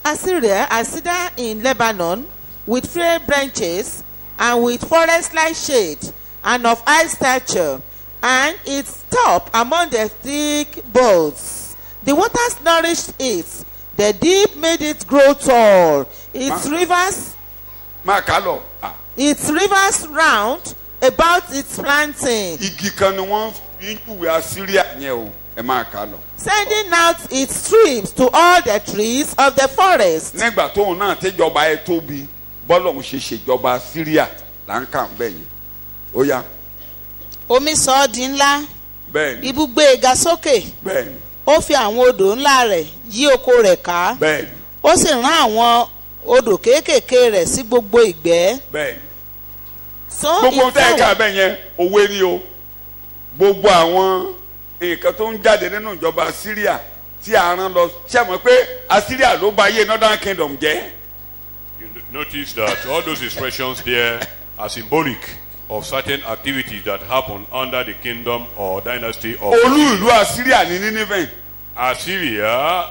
Assyria has cedar in Lebanon with frail branches and with forest-like shade and of high stature, and its top among the thick boles. The waters nourished it, the deep made it grow tall. Its rivers round about its planting, Igi kan ni wọ́n fi ń júwe Assyria yẹn o. Ẹ máa kà lọ. sending out its streams to all the trees of the forest. Nígbà tóun náà tẹ́jọba ẹ tóbi bọ́lọ̀ ń ṣe ṣèjọba Syria là ń kà ń bẹ̀ yẹn. Ó yá. Omi sọ ọ́ di ńlá, Bẹ́ẹ̀ni. ibùgbé ga sókè, Bẹ́ẹ̀ni. ó fi àwọn odò ńlá rẹ̀ yí oko rẹ̀ ká, Bẹ́ẹ̀ni. ó sì rán àwọn odò kéékèèké rẹ̀ sí gbogbo ìgbẹ́. Bẹ́ẹ̀ni. So Gbogbo it tẹ́ ẹ kà fell- bẹ́ẹ̀ yẹn òwe ni o. Gbogbo àwọn nǹkan tó ń jáde nínú ìjọba Syria tí a rán lọ ṣe mọ̀ pé Assyria ló bà ayé Northern Kingdom jẹ́. You notice that all those expressions there are symbolic of certain activities that happen under the kingdom or dynasty of Olú ìlú Assyria ní Nineveh. Assyria.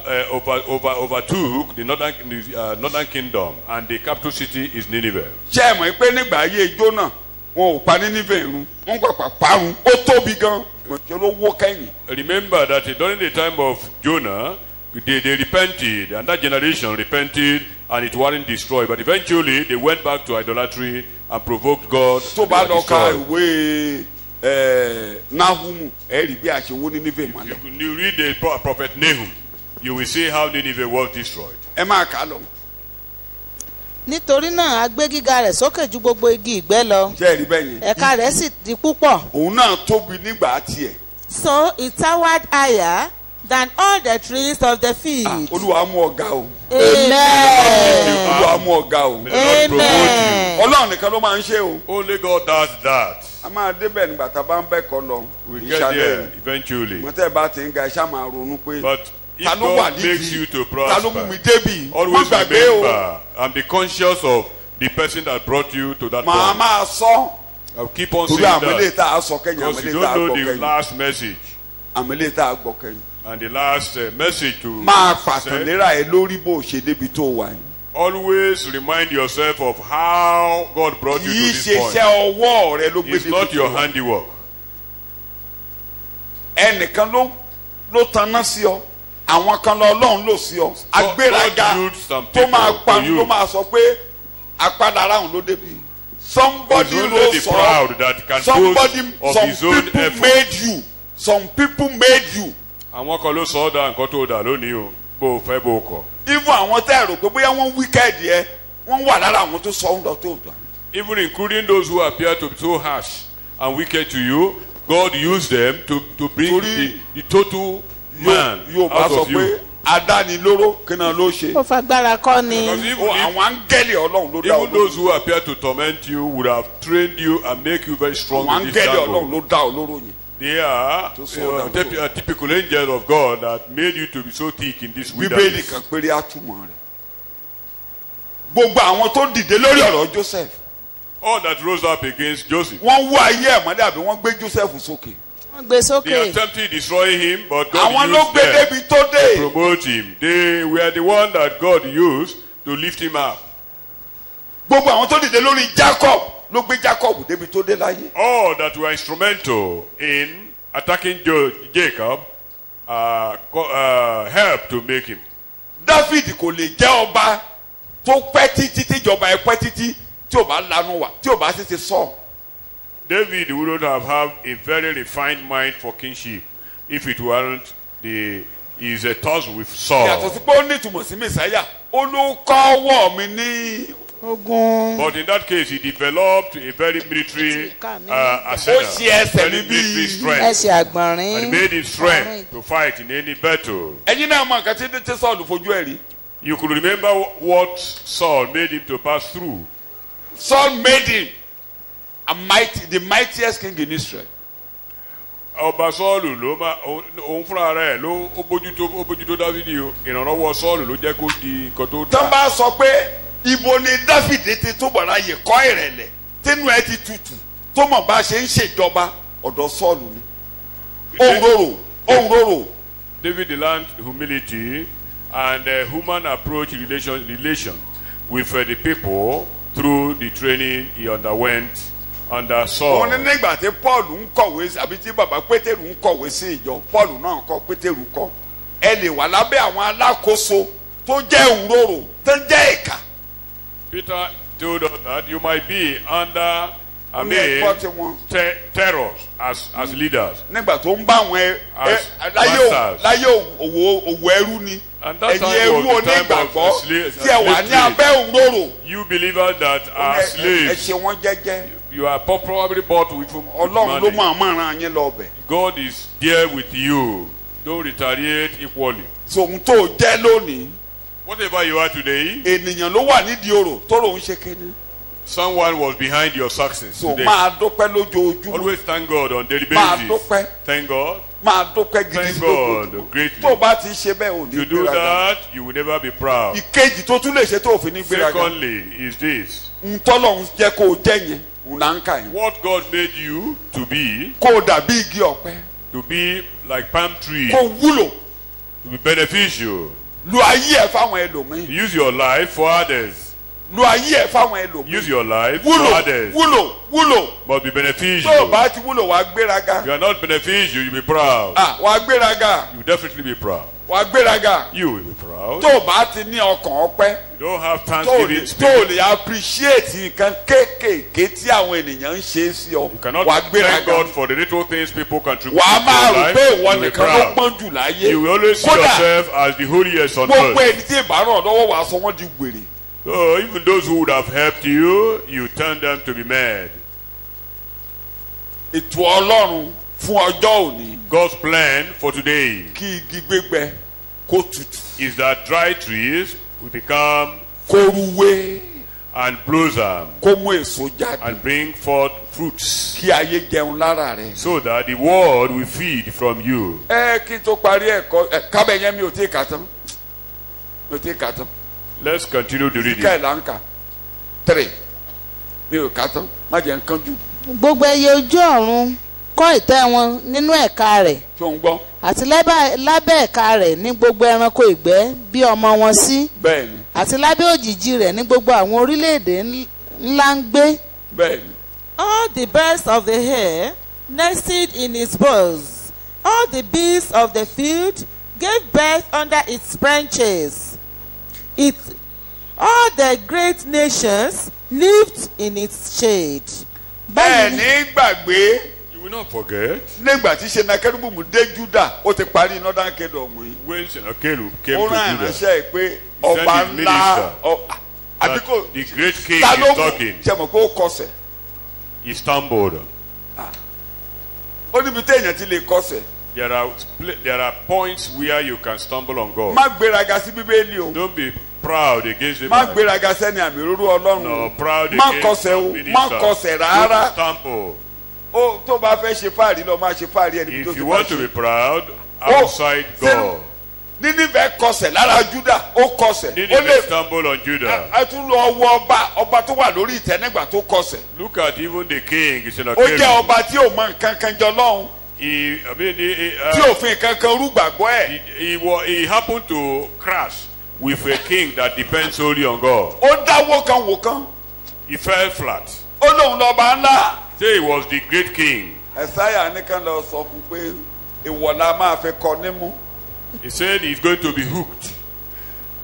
Overtook the northern kingdom, and the capital city is Nineveh. Ṣé ẹ mọ̀ pé nígbà ayé Jónà wọn ò pa Nineveh run wọ́n pàpà parun ó tóbi gan ṣe ló wó kẹ́yìn. Remember that during the time of Jonah, they repented, and that generation repented, and it wasn't destroyed. But eventually, they went back to idolatry and provoked God. Tó bá They were lọ ka destroyed. ìwé Nahumu ẹ rí bí a ṣe wó Nineveh mọ́lẹ̀. You read the prophet Nahum, you will see how Nineveh was destroyed. Ẹ máa kà á lọ. Nítorí náà a gbé gíga rẹ̀ sókè ju gbogbo igi ìgbẹ́ lọ, Ṣé ẹ rí bẹ́ẹ̀ yẹn? ẹ̀ka rẹ̀ sì di púpọ̀. Òun náà tóbi nígbà tiẹ̀. So it towered higher than all the trees of the field. Olúwa mú ọ̀gá o. Amen. Olúwa mú ọ̀gá o. May the Lord promote Amen. Ọlọ́run nìkan ló máa ń ṣe o. you. Only God does that. A máa débẹ̀ nígbà tá a bá ń bẹ́kọ̀ lọ. We get there eventually. Mọ̀tẹ́ bá ti ń ga iṣẹ́ máa ronú pé But if ta ló wà God makes you nídìí? to Ta ló mú mi prosper, débì? Má always gbàgbé o. remember and be conscious of the person that brought you to that Màá point. máa sọ. I'll keep on Torí saying àmì ilé that tá a sọ kẹ́yìn, because àmì you ilé tá a don't know gbọ́ the kẹ́yìn. last message. Àmì ilé tá a gbọ́ kẹ́yìn. And the last message to Máa say, pàtàn léra ẹ lórí bó o ṣe débi tó wà yìí. Always remind yourself of how God brought you to kì í this ṣe point. iṣẹ́ ọwọ́ rẹ ló gbé It's not débi your tó wà. handiwork. ẹnìkan ló tanná sí ọ àwọn kan lọ Ọlọ́run lò sí ọ agbéraga God used some tó máa people panu to ló you. máa sọ pé apádà ara òun ló débi. It's somebody only ló the sọ proud that can somebody boast of some his own people effort. made you some people made you. Àwọn kan ló sọ ọ́ dà nǹkan tó dà lónìí o, bó o fẹ́ bó o kọ̀. even àwọn tẹ́ ẹ rò pé bóyá wọ́n wicked yẹ wọ́n wà lára àwọn tó sọ ọ́n lọ tó dà. Even including those who appear to be so harsh and wicked to you, God used them to bring the total man yóò bá out sọ of pé you. adánilóró kí náà ló ṣe. ó fagbára kọ́ ni. Because àwọn áńgẹ́lì Ọlọ́run ló dá even those olóró. who appear to torment you would have trained you and make you very strong àwọn in this áńgẹ́lì Ọlọ́run jungle. ló dá olóró yìí. They are To slow down. a typical angel of God that made you to be so thick in this bíbélì wilderness. kan péré àtúmọ̀ rẹ̀. gbogbo àwọn tó dìde lórí ọ̀rọ̀ Joseph All that rose up against Joseph. wọ́n wú ayé ẹ̀ mọ́lẹ̀ àbí wọ́n gbé Joseph sókè. wọ́n gbé They sókè. attempted to destroy him, but God àwọn ló used gbé them débi tó dé. to promote him. They were the one that God used to lift him up. gbogbo àwọn tó dìde lórí Jacob ló gbé Jacob débi tó dé láyé. All that were instrumental in attacking Jacob helped to make him. David kò lè jẹ́ ọba tó pẹ́ títí tíjọba ẹ̀ pẹ́ títí tí ò bá lanu wà tí ò bá tètè sọ. David would not have a very refined mind for kingship if it weren't his tussle with yàtọ̀ Saul. sí pé ó ní ìtumọ̀ sí Mèsáyà ó ló kọ́ ọwọ́ mi ní. ogun. But in that case, he developed a very military ó arsenal, ṣe ẹsẹ̀ very mi military bí. strength, ẹsẹ̀ àgbọ̀nrín. and made him strength to fight in any battle. ẹ̀yin náà mọ nǹkan tí Sọ́ọ̀lù fojú ẹ̀ rí. You could remember what Saul made him to pass through. Saul made him the mightiest king in Israel. Ọba Sọ́ọ̀lù ló máa òun fúnra rẹ̀ ló ó bójútó Dávidi o. Ìrànlọ́wọ́ Sọ́ọ̀lù ló jẹ́ kó di nǹkan tó tán dà. bá sọ pé ibo ni Dáfídì ti túbọ̀ ráyè kọ́ ìrẹ̀lẹ̀ tínú ẹ ti tutù tó mọ̀ bá ṣe ń ṣèjọba ọ̀dọ̀ Sọ́ọ̀lù ni. Òun rorò. David learned humility and human approach relation with the people through the training he underwent under Saul. wọ́n ní nígbà tí Paul ń kọ̀wé àbí tí bàbá Pétérù ń kọ̀wé sí ìjọ Paul náà kọ́ Pétérù kọ́ ẹ lè wà lábẹ́ àwọn alákòóso tó jẹ́ òróró tó jẹ́ ìkà. Peter told us that you might be under ní ẹ̀kọ́ tí wọ́n. terrors as leaders. nígbà tó ń bá àwọn láyé òwò ẹrú ni And that ẹ̀yin time ẹrú was the time onígbàgbọ́ of slave tí ẹ wà ní abẹ́ òróró. You believers that are ẹ slaves, ṣe wọ́n jẹ́jẹ́. you are probably bought with Ọlọ́run ló money. máa máa ràn yín lọ bẹ̀. God is there with you. Don't retaliate equally. sòun tó jẹ́ lónìí Whatever you are today, ènìyàn ló wà nídìí òrò tó rò ń ṣe kéde. someone was behind your success so today. máa dúpẹ́ lójoojúmọ́ Always thank God on daily máa basis. dúpẹ́ Thank God. máa dúpẹ́ gidi Thank sí God lójoojúmọ́. greatly. tó o bá ti ṣe bẹ́ẹ̀ ò ní You do gbéraga. that, you will never be proud. ìkejì tó tún lè ṣe tó òfin ní gbéraga. Secondly, is this. ntọ́lọ́hún jẹ́ kó o jẹ́ yẹn òun là ń kà yín. What God made you to be kó o dàbí igi ọ̀pẹ. like palm tree, kó o wúlò. to be beneficial. lu ayé ẹ̀ fáwọn ẹlòmíì. Use your life for others. lu ayé ẹ̀ fáwọn ẹlòmíì. Use your life for wúlò others. wúlò. But be tó o beneficial. bá ti wúlò wàá gbéraga. If you are not beneficial, you'll be proud. wàá gbéraga. You will definitely be proud. wàá gbéraga. You will be proud. tó o bá ti ní ọkàn ọpẹ́. You don't have tó o thanksgiving lè spirit. appreciate nǹkan kéékèèké tí àwọn ènìyàn ń ṣe sí ọ. You cannot wàá thank gbéraga. God for the little things people contribute wàá to máa your rò life. pé ìwọ You will be nìkan ló proud. pọ́n jù láyé. You will always see Kódà, yourself as the holiest on gbogbo earth. ẹni tí ìbáràn lọ́wọ́ wàá sọ wọ́n di wèrè. So even those who would have helped you, you turn them to be mad. ètò Ọlọ́run fún ọjọ́ òní God's plan for today kí igi gbígbẹ kó tutù is that dry trees will become kó rúwé and blossom kó mú èso jáde and bring forth fruits, kí ayé jẹun lára rẹ̀. so that the world will feed from you. kí n tó parí ẹ̀kọ́ kábẹ̀ yẹn mi ò tí ì kà tán mi ò tí ì kà tán Let's continue the reading. ká ẹ̀ là ń kà 3 mi ò kà tán má jẹ́ nǹkan jù gbogbo ẹyẹ ojú ọ̀run kọ́ ìtẹ́ wọn nínú ẹ̀ka rẹ̀. tí ò ń gbọ́ àti lábẹ́ ẹ̀ka rẹ̀ ní gbogbo ẹranko ìgbẹ́ bí ọmọ wọn sí. bẹ́ẹ̀ni. àti lábẹ́ òjìji rẹ̀ ní gbogbo àwọn orílẹ̀-èdè ńlá ń gbé. bẹ́ẹ̀ni. All the birds of the air nested in its boughs. All the beasts of the field gave birth under its branches. All the great nations lived in its shade. bẹ́ẹ̀ni gbàgbé. You will not forget. nígbà tí Senakeribu dé Juda ó ti parí northern kingdom yìí. When Sennacherib came ó to rán Judah, ìránṣẹ́ ẹ̀ pé ọba sent his ńlá that the great king ta ló is talking. ṣe mọ̀ pé ó kọsẹ̀. He stumbled. ó níbi téèyàn ti lè kọsẹ̀. There are points where you can stumble on God. má gbéraga sí bíbélì o. Don't be proud against the má man. gbéraga sẹ́ni àmì òróró Ọlọ́run No, o. proud má against kọsẹ̀ o the má minister. kọsẹ̀ rárá. Don't stumble. ó tó bá fẹ́ ṣe fáàrí lọ máa ṣe fáàrí ẹni tó If ti you bá want to ṣe. be proud outside God, Nínífẹ̀ẹ́ kọsẹ̀ lára Júdà ó kọsẹ̀. did ó he lè stumble on Judah? ẹ tún lọ wọ ọba tó wà lórí ìtẹ́ nígbà tó kọsẹ̀. Look at even the king, ó jẹ́ Sennacherib. ọba tí ò mọ nǹkan kan jọ lọ́hùn tí òfin kankan rú gbàgbọ́ ẹ̀. he happened to crash with a king that depends solely on God. ó dáwó kan wò kan. He fell flat. ó lóun lọ́ba ńlá. Say he was the great king. Ẹ̀sáyà nìkan lọ sọ fún pé ìwọ la máa fi kọ nímú. He said he's going to be hooked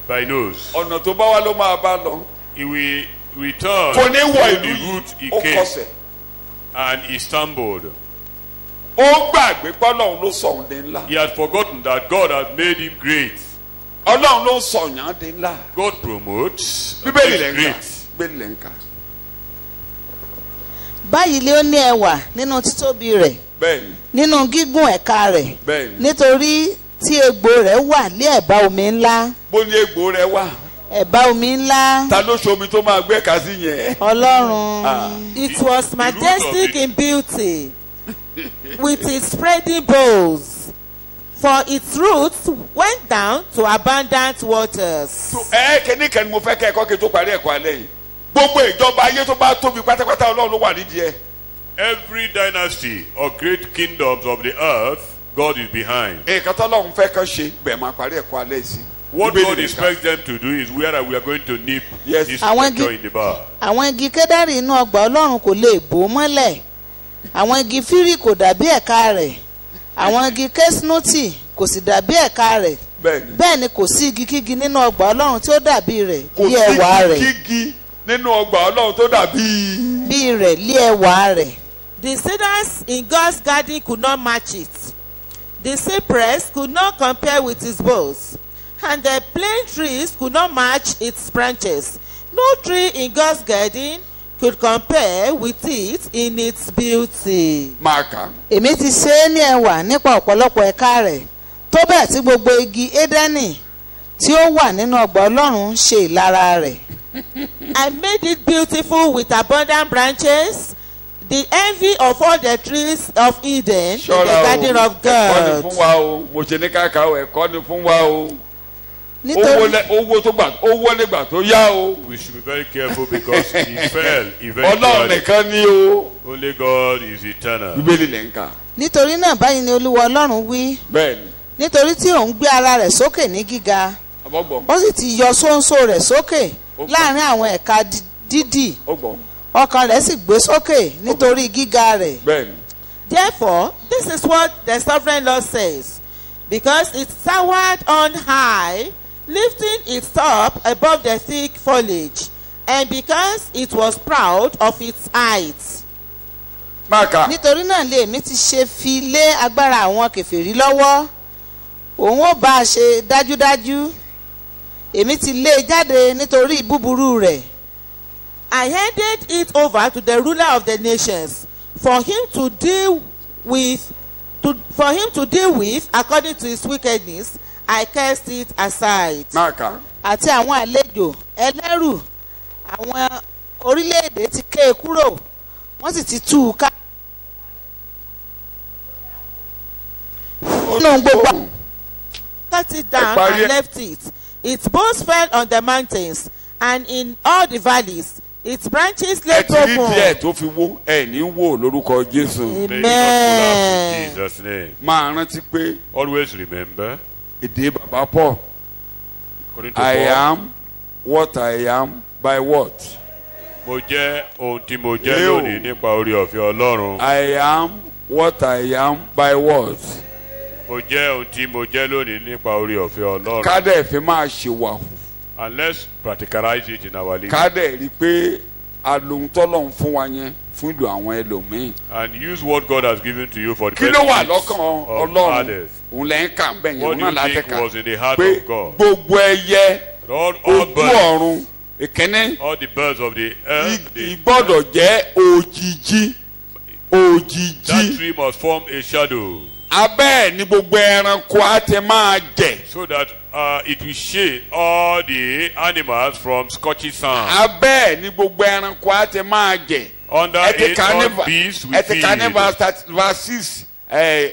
by nose. ọ̀nà tó bá wá ló máa bá lọ. He will return kò ní wọ to ìlú the yìí route he ó came, kọsẹ̀. and he stumbled. ó gbàgbé pọ́lọ́run ló sọ òun di ńlá. He had forgotten that God has made him great. Ọlọ́run ló sọ yàn di ńlá. God promotes and bíbélì makes lẹ́ ń kà. great. bíbélì lẹ́ ń kà. báyìí lé ó ní ẹwà nínú títóbi rẹ̀ bẹ́ẹ̀ni nínú gígùn ẹ̀ka rẹ̀ bẹ́ẹ̀ni. nítorí tí egbò rẹ̀ wà lé ẹ̀bá omi ńlá. bó ní egbò rẹ wá. ẹ̀bá omi ńlá. ta ló ṣomi tó máa gbé kà sí yẹn. Ọlọ́run. It was majestic in beauty, with its spreading boughs, for its roots went down to abundant waters. kíní kan ni mo fẹ́ kẹ́ ẹ̀kọ́ kí n tó parí ẹ̀kọ́ alẹ́ yìí. gbogbo ìjọba ayé tó bá tóbi pátápátá Ọlọ́run ló wà nídìí ẹ̀. Every dynasty or great kingdoms of the earth, God is behind. nǹkan tó Ọlọ́run fẹ́ kàn ṣe bẹ́ẹ̀ máa parí ẹ̀kọ́ alẹ́ sí. What Bíbélì God nìkan. expects them to do is where we are going to nip Yes. this Àwọn scripture igi- in the bar. àwọn igi kédárì inú ọgbà Ọlọ́run kò lè bò ó mọ́lẹ̀. àwọn igi fírì kò dàbí ẹ̀ka rẹ̀. àwọn igi késnútì kò sì dàbí ẹ̀ka rẹ̀. bẹ́ẹ̀ni. bẹ́ẹ̀ ni kò sí igi kígi nínú ọgbà Ọlọ́run tí ó dàbí rẹ̀ kò lé ẹwà rẹ̀. sí kígi nínú ọgbà Ọlọ́run tó dàbí. bí rẹ̀ lé ẹwà rẹ̀. The cedars in God's garden could not match it. The cypress could not compare with its boughs, and the plane trees could not match its branches. No tree in God's garden could compare with it in its beauty. máa kà. èmi ti ṣe é ní ẹwà nípa ọ̀pọ̀lọpọ̀ ẹ̀ka rẹ̀ tó bẹ́ẹ̀ tí gbogbo igi édẹ́nì tí ó wà nínú ọgbà Ọlọ́run ṣe ìlara rẹ̀. I made it beautiful with abundant branches, the envy of all the trees of Eden in the garden of ẹ̀kọ́ ni God. fún wa o mo ṣe ní káàkà o ẹ̀kọ́ ni fún wa o. nítorí owó nígbà tó yá o. We should be very careful because he fell Ọlọ́run eventually. nìkan ni o. Only God is eternal. bíbélì lẹ́ ń kà. nítorí náà báyìí ni Olúwa Ọlọ́run wí bẹ́ẹ̀ni. nítorí tí òun gbé ara rẹ̀ sókè ní gíga àbọ̀gbọ̀. ó sì ti yọ ṣóńṣó rẹ̀ sókè Ó gbọ́. láàrin àwọn ẹ̀ka dídì ó gbọ́. ọkàn rẹ̀ sì gbé sókè nítorí gíga rẹ̀. bẹ́ẹ̀ni. Therefore, this is what the sovereign Lord says, because it towered on high, lifting its top above the thick foliage, and because it was proud of its height. máa kà. nítorí náà lèmi ti ṣe fi lé agbára àwọn kèfèrí lọ́wọ́ òun ó bá a ṣe dájúdájú èmi ti lé e jáde nítorí búburú rẹ̀. I handed it over to the ruler of the nations, for him to deal with according to his wickedness. I cast it aside. máa kà. àti àwọn àlejò ẹlẹ́rù àwọn orílẹ̀-èdè ti ké e kúrò wọ́n sì ti tú u ká. nínú gbogbo Cut it down Parí ẹ̀. and left it. Its bones fell on the mountains, and in all the valleys its branches ẹ lay ti rí díẹ̀ broken. tó fi wó ẹ ní wó lórúkọ Jésù. May it not collapse in Amen. Jesus' name. máa rántí pé Always remember, èdè bàbá Paul, according to I Paul, am what I am by what? mo jẹ́ ohun tí mo jẹ́ Yóò. lónìí nípa orí ọ̀fẹ́ Ọlọ́run. I am what I am by what? Mo jẹ́ ohun tí mo jẹ́ lónìí nípa orí ọ̀fẹ́ Ọlọ́run. Kádẹ̀ fi máa ṣèwàhù. And let's practicalize it in our living. Kádẹ̀ rí i pé alohun tọ́lọ́run fún wa yẹn fún ìlú àwọn ẹlòmíì. And use what God has given to you for the Kí ló wà benefits lọ́kàn of Ọlọ́run? others. Òun lẹ́yìn kà ń bẹ̀ yẹn, What òun do náà you láti think kà. was in the heart Pé of God? gbogbo ẹyẹ All ojú birds, ọ̀run ìkíní all the birds of the earth, ìgbọ́dọ̀ jẹ́ òjìji òjìji. that tree must form a shadow Abẹ́ ẹ̀ ni gbogbo ẹranko á ti máa jẹ. so that it will shade all the animals from scorching sun. Abẹ́ ẹ̀ ni gbogbo ẹranko á ti máa jẹ. Under Ẹ ti it, kà ní all beasts will ẹ ti kà ní feed. verse 6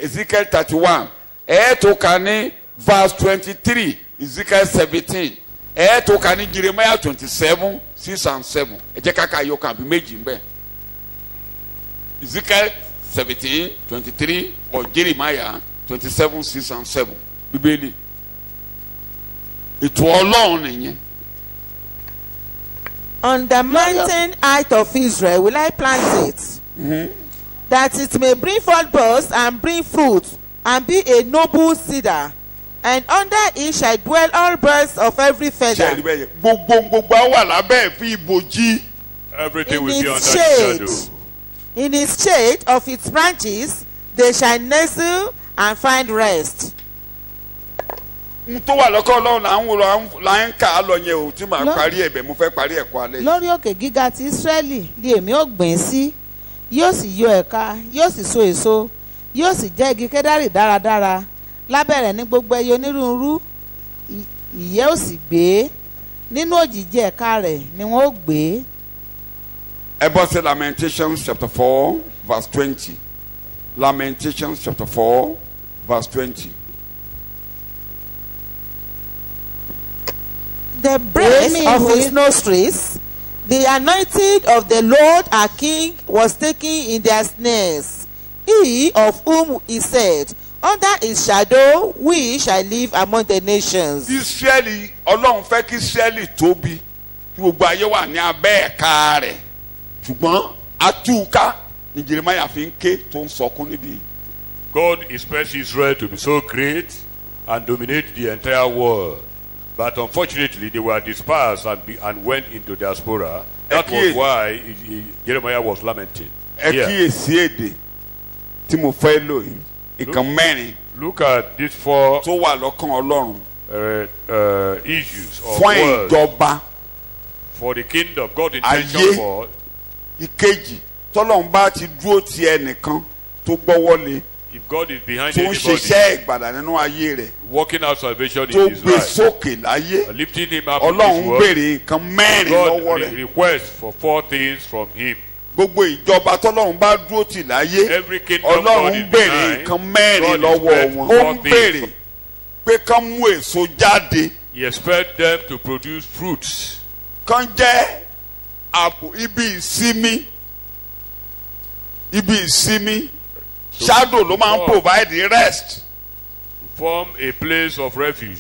Ezekiel 31 ẹ tó kà ní verse 23 Ezekiel 17 ẹ tó kà ní Jeremiah 27 6 and 7 ẹ jẹ́ ká ka yọkàn àbí méjì ń bẹ. Ezekiel 17 23 or Jeremiah 27 6 and 7 Bíbélì ètò Ọlọ́run nìyẹn. On the mountain height of Israel will I plant it, that it may bring forth buds and bring fruit, and be a noble cedar. And under it shall dwell all birds of every Ṣé ẹ rí feather. bẹ́ẹ̀ yẹn? Gbogbo á wà lábẹ́ ẹ̀ fi ìbòjì. Everything In will be under its the shade, shadow. in its shade of its branches, they shall nestle and find rest. N tó wà lọ́kọ́ Ọlọ́run là ń wò là ń kà á lọ yẹn o tí màá Lọ- parí ẹ̀bẹ̀ mo fẹ́ parí ẹ̀kọ́ alẹ́ yìí. lórí òkè gíga ti Ísírẹ́lì ni èmi ó gbìn sí, yóò sì yọ ẹ̀ka, yóò sì so èso, yóò sì jẹ́ igi kédárì dáradára. Lábẹ́ rẹ̀ ní gbogbo ẹyẹ onírúurú ìyẹ́ ó sì gbé, nínú òjìji ẹ̀ka rẹ̀ ni wọ́n ó gbé. Ẹ bọ́ sí Lamentations chapter 4 verse 20. Lamentations chapter 4 verse 20. The breath Amen. of his nostrils, the anointing of the Lord our King was taken in their snares. He of whom he said, under his shadow we shall live among the nations. Ísírẹ́lì Ọlọ́run fẹ́ kí Ísírẹ́lì tóbi kí gbogbo ayé wà ní abẹ́ ẹ̀ka rẹ̀ ṣùgbọ́n atúkà ní Jeremiah fi ń ké tó ń sọkún níbí. God expects Israel to be so great and dominate the entire world. But unfortunately, they were dispersed and went into diaspora. That was why Jeremiah was lamenting. Ẹ Here, kíyèsí èdè tí mo fẹ́ lò yìí ìkan mẹ́rin look at these four tó wà lọ́kàn Ọlọ́run issues or fún words ìjọba. for the kingdom. God's Ayé. intention for Ìkejì tọ́lọ́run bá ti dúró ti ẹnìkan tó gbọ́wọ́lé if God is behind tó ń anybody, ṣiṣẹ́ ìgbàlà nínú ayé rẹ̀ working out salvation tó in his gbé life, sókè láyé lifting him up in Ọlọ́run his work, béèrè nǹkan mẹ́rin lọ́wọ́ God rẹ̀. requests for four things from him. Gbogbo ìjọba tọ́lọ́run bá dúró tì láyé Every kingdom God Ọlọ́run is béèrè behind, nǹkan mẹ́rin God lọ́wọ́ expects wọn. Ó four ń things béèrè from- pé kán mú èso jáde He expects them to produce fruits. kán jẹ́ àpò ibi ìsinmi shadow ló máa ń provide rest Form a place of refuge.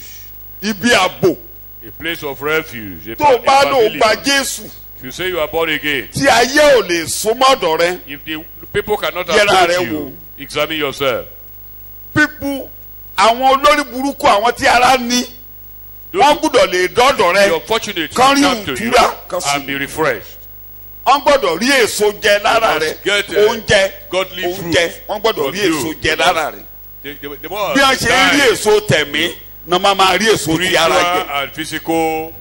ibi àbò A place of refuge. A tó o bá lò ó pavilion. gba Jésù If you say you are born again, tí ayé ò lè súnmọ́dọ̀ rẹ if the people cannot Yẹra approach rẹ you, wò. examine yourself. pípú àwọn olórí burúkú àwọn tí ara ní wọ́n gbọ́dọ̀ lè dọ́dọ̀ rẹ You're fortunate to Kán rí come to you ìtura, kán sì- and be refreshed. wọ́n gbọ́dọ̀ rí èso jẹ lára rẹ must get, oúnjẹ godly oúnjẹ fruit wọ́n gbọ́dọ̀ from rí you. èso jẹ lára rẹ The more bí wọ́n ṣe ń rí time, èso tẹ̀mí náà máa rí èso ti ara spiritual jẹ. and physical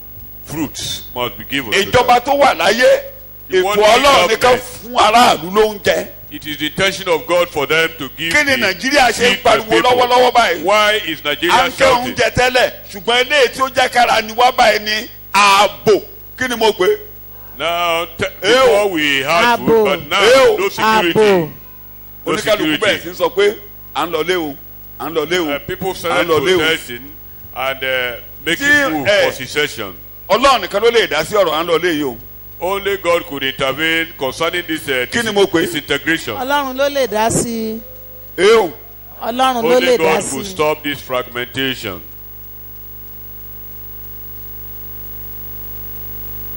fruits must be given. to ìjọba tó wà láyé The ètò one Ọlọ́run ní ká government. fún aráàlú lóúnjẹ. them. It is the intention of God for them to give kí ni the Nàìjíríà ṣe ń seed to pariwo people. lọ́wọ́lọ́wọ́ báyìí. Why is à Nigeria ń kẹ́ shouting? oúnjẹ tẹ́lẹ̀ ṣùgbọ́n eléyìí tí ó jẹ́ kára ni wá báyìí ní ààbò kí ni mo pè é. Now, before we had Abo. food, but now Ew. no security. Ààbò. No oníkálukú bẹ́ẹ̀ sí security. ń sọ pé à ń lọ lé o à ń lọ lé o People à started ń lọ lé o. protesting and making Tí, move eh, for secession. Ọlọ́run nìkan ló lè dá sí ọ̀rọ̀ à ń lọ lé yìí o. Only God could intervene concerning this Kí ni mo pè? disintegration. ọlọ́run ló lè dá sí i. Eo. ọlọ́run ló Only lè dá God sí could i. stop this fragmentation.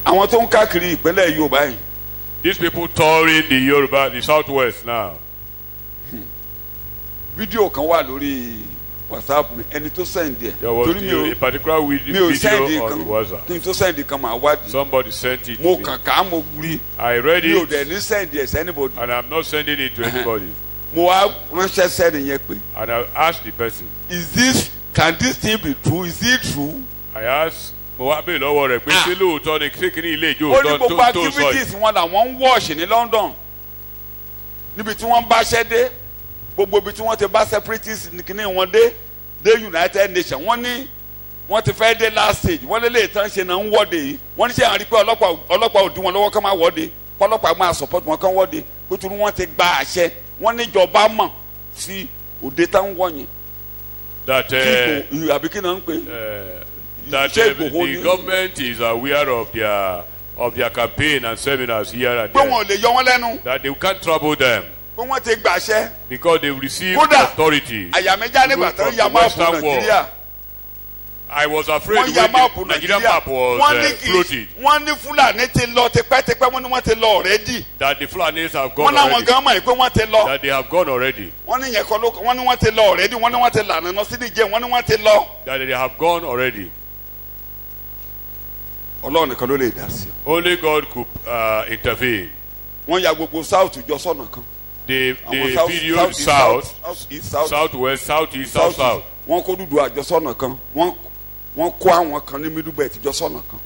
Àwọn tó ń káàkiri ìpínlẹ̀ Yorùbá yìí. These people touring the Yoruba, the southwest now. Fídíò kan wà lórí WhatsApp mi ẹni tó sẹ́ndì ẹ̀. There was Torí mi a ò particular mi ò video sẹ́ndì on kan the WhatsApp. kí n tó sẹ́ndì kan máa wádìí. Somebody sent it Mo to me. kàn ká mo rí. I read Mi ò dẹ̀ it ní sẹ́ndì ẹ̀ sẹ́nibọ̀dì. and I'm not sending it to anybody. Mo wá ránṣẹ́ sẹ́ni yẹn pé And I asked the person. can this thing be true? Is it true? I asked mo wá bèèrè lọ́wọ́ rẹ̀ pé ṣé lóòótọ́ ni ṣé kìíní ilé ìjó Ó ní òótọ́ gbogbo tó sọ activities yìí. wọn làwọn ń wọ́ọ̀ṣì ní London níbi tí wọ́n bá ṣẹ́ dé gbogbo ibi tí wọ́n ti bá separatists kìíní wọn dé United Nations wọ́n ní wọ́n ti fẹ́ dé last stage wọ́n lé lè tán ṣe náà ń wọ́de yìí wọ́n ní ṣe àrí pé ọlọ́pàá ò dí wọn lọ́wọ́ kán máa wọ́de ọlọ́pàá máa support wọn kán wọ́de nítorí wọ́n ti gba àṣẹ wọ́n níjọba mọ̀ sí òde tá ń wọ̀ yẹn. That àbí kí náà ń pè that the government is aware of their campaign and seminars here and pé wọn ò there. lè yọ wọn lẹ́nu That they can't trouble them pé wọ́n ti gbàṣẹ. because they received Kódà, authority. àyàmẹ́jà nígbà tán from ya the máàpù Western world. Nàìjíríà I was afraid wọ́n ya when máàpù the Nigerian Nàìjíríà map was wọ́n ní floated wọ́n ní Fúlàní ti lọ tipẹ́tipẹ́ wọ́n ní wọ́n ti lọ ọ̀rẹ́dì that the Fulanis have wọ́n gone láwọn already. gan mọ̀ pé wọ́n ti lọ That they have gone already. wọ́n ní yẹn kọ́ ló wọ́n ní wọ́n ti lọ ọ̀rẹ́dì wọ́n ní wọ́n ti lànà lọ sí Níjẹ̀ wọ́n ní wọ́n ti lọ. That they have gone already. Ọlọ́run nìkan ló lè dá sí. Only God could intervene. Wọ́n ya gbogbo south jọ sọ́nà kan. The Àwọn video east, south, east, south, southwest, southeast, south. wọ́n kó dúdú àjọ sọ́nà kan wọ́n kó àwọn kan ní middle belt jọ sọ́nà kan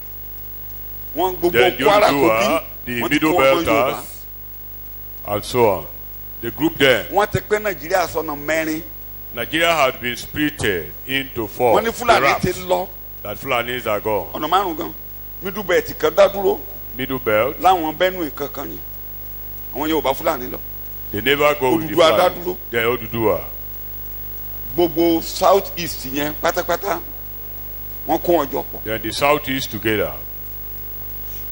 wọ́n gbogbo Then the Kwara Oduduwa, Kogi the wọ́n ti kó middle wọn Yorùbá belters, and so on. The group there. wọ́n ti pín Nàìjíríà sọ́nà mẹ́rin Nigeria had been splitted into four. wọ́n ní Fúlàní perhaps, ti lọ that Fulanis are gone. ọ̀nà márùn gan middle belt kan dá dúró Middle belt, láwọn Benue kankan yẹn àwọn Yorùbá Fúlàní lọ they never go with the Oduduwa Fulani. dádúró. They Oduduwa. gbogbo south east yẹn pátápátá wọ́n kó wọn jọ pọ̀. Then the southeast together.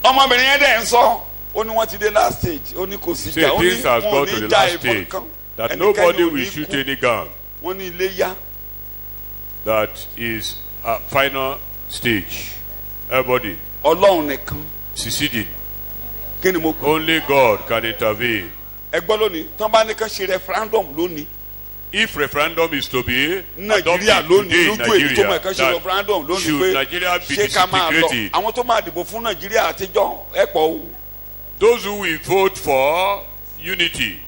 ọmọbìnrin yẹn dẹ̀ ń sọ ó ní wọ́n ti dé last stage ó ní kò sí Say ìjà ó ní things has wọn ò gone to ní the já last ìbọn stage. kan That ẹnikẹ́ni nobody ò will ní shoot kú. any gun. wọ́n ní ilé yá That is a final stage. Everybody Ọlọ́run nìkan seceding. kí ni mo kọ. Only God can intervene. ẹ gbọ́ lónìí tán bá ní kán ṣe referendum lónìí If referendum is to be Nàìjíríà adopted lónìí today in lójú èyí tó mọ̀ kán ṣe Nigeria, referendum that lónìí should pé Nigeria be ṣé ká máa lọ disintegrated. àwọn tó máa dìbò fún Nàìjíríà àtijọ́ ẹ pọ̀ o. Those who will vote for unity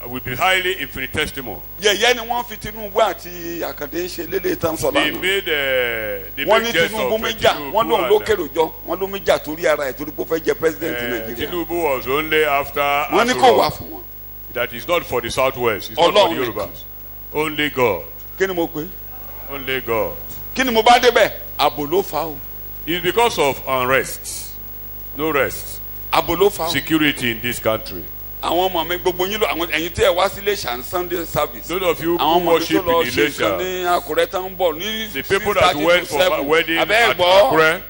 will be highly infinitesimal. yẹ̀yẹ́ ni wọ́n fi Tinubu àti Àkàndé ṣe lélẹ̀ tán sọ They lánàá made wọ́n ní jest Tinubu of méjà wọ́n lòun ló and, kérò jọ wọ́n ló méjà torí ara ẹ̀ torí pé ó fẹ́ jẹ president Nàìjíríà Tinubu was only after wọ́n ní Aso kò wá Rock. fún wọn. That is not for the southwest. It's not for the Ọlọ́run nìkan. Yorubas. Only God. kí ni mo pè Only God. kí ni mo bá débẹ̀ àbò ló fa o It's because of unrest. No rest. àbò ló fa o. Security in this country. àwọn ọmọ mi gbogbo yín lọ àwọn ẹ̀yin tí ẹ wá sí Iléṣà Sunday service. Those of you àwọn who ọmọ mi tó worship lọ in ṣe nǹkan Ilesha, ní Àkúrẹ́ tán ń bọ̀ ní the people that 6:30 went to for 7. wedding abẹ́ at gbọ́ Akure,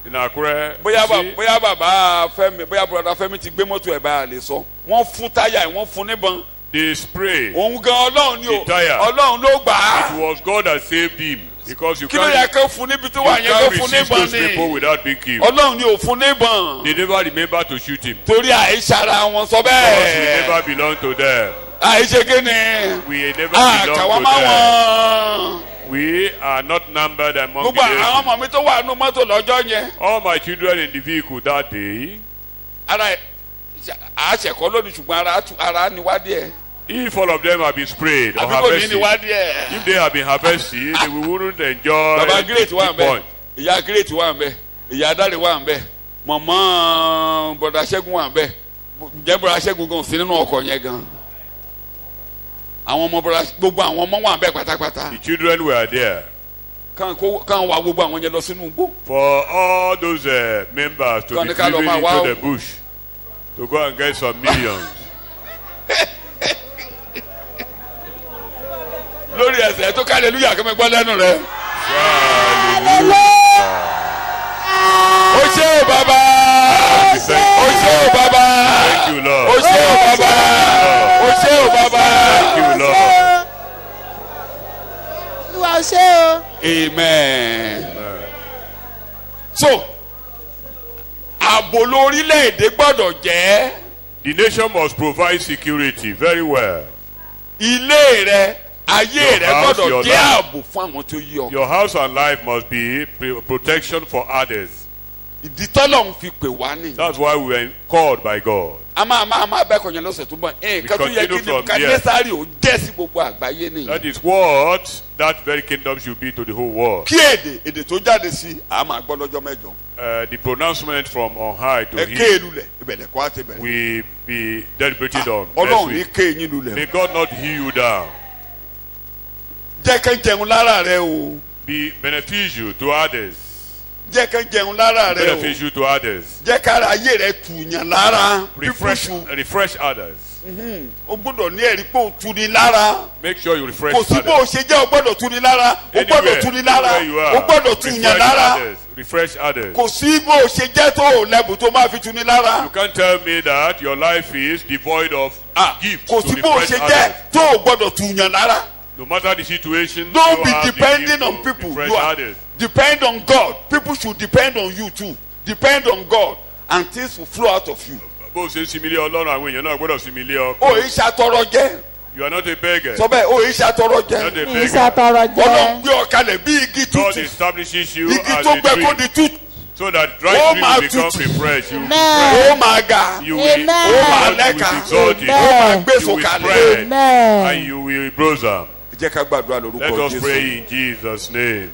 in Akure, bóyá you see, bóyá bàbá Fẹ́mi bóyá bùrọ̀dá Fẹ́mi ti gbé mọ́tò ẹ̀ bá a lè sọ wọ́n fún táyà ẹ̀ wọ́n fún níbọn they spray. òun gan Ọlọ́run ni o The tire. Ọlọ́run ló gbà á It was God that saved him because you kí ló yẹ can't, kó fún níbi tó you wà yẹn can't kó fún resist níbọn those people ni without being killed. Ọlọ́run ni ò fún níbọn They never remember to shoot him torí àìsàrà wọn sọ because we bẹ́ẹ̀ never belong to them. àìṣe kí ni We never àkàwá belong má to them. wọn. We are not numbered among gbogbo àwọn the ọmọ mi tó wà nínú mọ́tò lọ́jọ́ yẹn all my children in the vehicle that day. ara àṣẹkọ lónìí ṣùgbọ́n ara ni wá díẹ̀ If all of them have been sprayed or àbí kò ní harvested, ni wá díẹ̀. if they have been harvested, they wouldn't enjoy baba the great wà ń bẹ point. ìyá great wà ń bẹ ìyá adáre wà ń bẹ mọ̀mọ́ bọ̀dà ṣẹ́gun wà ń bẹ ǹjẹ́ bọ̀dà ṣẹ́gun gan sí nínú ọkọ̀ yẹn gan àwọn ọmọ bọ̀dà gbogbo àwọn ọmọ wà ń bẹ pátápátá The children were there. kàn wá gbogbo àwọn yẹn lọ sínú igbó For all those members to be Kọ́ni ká lọ driven máa wá into o. the bush to go and get some millions. lórí ẹsẹ̀ tó ká hallelujah kí mi gbọ́ lẹ́nu rẹ̀ Hallelujah. ó ṣe o bàbá Amen. So, ààbò lórílẹ̀-èdè gbọ́dọ̀ jẹ́. The nation must provide security very well. Ilé rẹ, ayé rẹ house, gbọ́dọ̀ your jẹ́ life. ààbò fún àwọn tó yí ọ. Your house and life must be protection for others. Ìdí tọ́lọ́run fi pè wá nìyí. That's why we were called by God. a máa bẹ́ẹ̀ kọ̀yàn lọ́sẹ̀ tó bọ̀ nǹkan tó yẹ kí Nebukadnesari ó jẹ́ sí gbogbo àgbáyé nìyí. That is what that very kingdom should be to the whole world. Kí èdè tó jáde sí a máa gbọ́ lọ́jọ́ mẹ́jọ. The pronouncement from on high to ẹ him ké lulẹ̀ ìbẹ̀lẹ̀ kó àti bẹ̀rẹ̀. will be deliberated on Ọlọ́run next ní week. ké yín lulẹ̀. May God not hew you down. Jẹ́ kán jẹun lára rẹ o. Be beneficial to others. Jẹ́ kán jẹun lára rẹ o. Beneficial to others. Jẹ́ kára ayé rẹ tùyàn lára. Refresh others. O gbọ́dọ̀ ní ẹ̀rí pé o tu ni lára. Make sure you refresh Kò sí bó o others. ṣe jẹ́ o gbọ́dọ̀ tu ni lára. O gbọ́dọ̀ tu ni lára. Anywhere you are, O gbọ́dọ̀ tùyàn refresh lára. others. Refresh others. Kò sí bó o ṣe jẹ́ tó o lẹ́bù tó máa fi tu ni lára. You can't tell me that your life is devoid of gifts Kò to sí bó o refresh ṣe jẹ́ others. tó o gbọ́dọ̀ tùyàn lára. No matter the situation, Don't you be have the depending gift on to people. refresh You are others. depend on God. People should depend on you too. Depend on God and things will flow out of you. Bó o ṣe ń sinmi lé Ọlọ́run, àwọn èèyàn náà gbọ́dọ̀ sinmi lé ọ. O yìí ṣàtọrọ jẹ. You are not a beggar. Sọ bẹ́ẹ̀ o yìí ṣàtọrọ You are jẹ. not a beggar. ìṣàtọrọ Ọlọ́run jẹ́ gbé ọ kalẹ̀ bí igi God tútù. establishes you Igi as tó a gbẹ kó tree di tútù. so that dry Ó tree máa will become tutù. refreshed. You Amen. Ó máa ga. will Amen. Ó máa God will lẹ́ka. exalt it. Ó máa Amen. gbé You will sọ̀kalẹ̀. spread Amen. and you will blossom. Ẹ jẹ́ ká gbàdúrà Let lórúkọ us Jésù. pray in Jesus' name.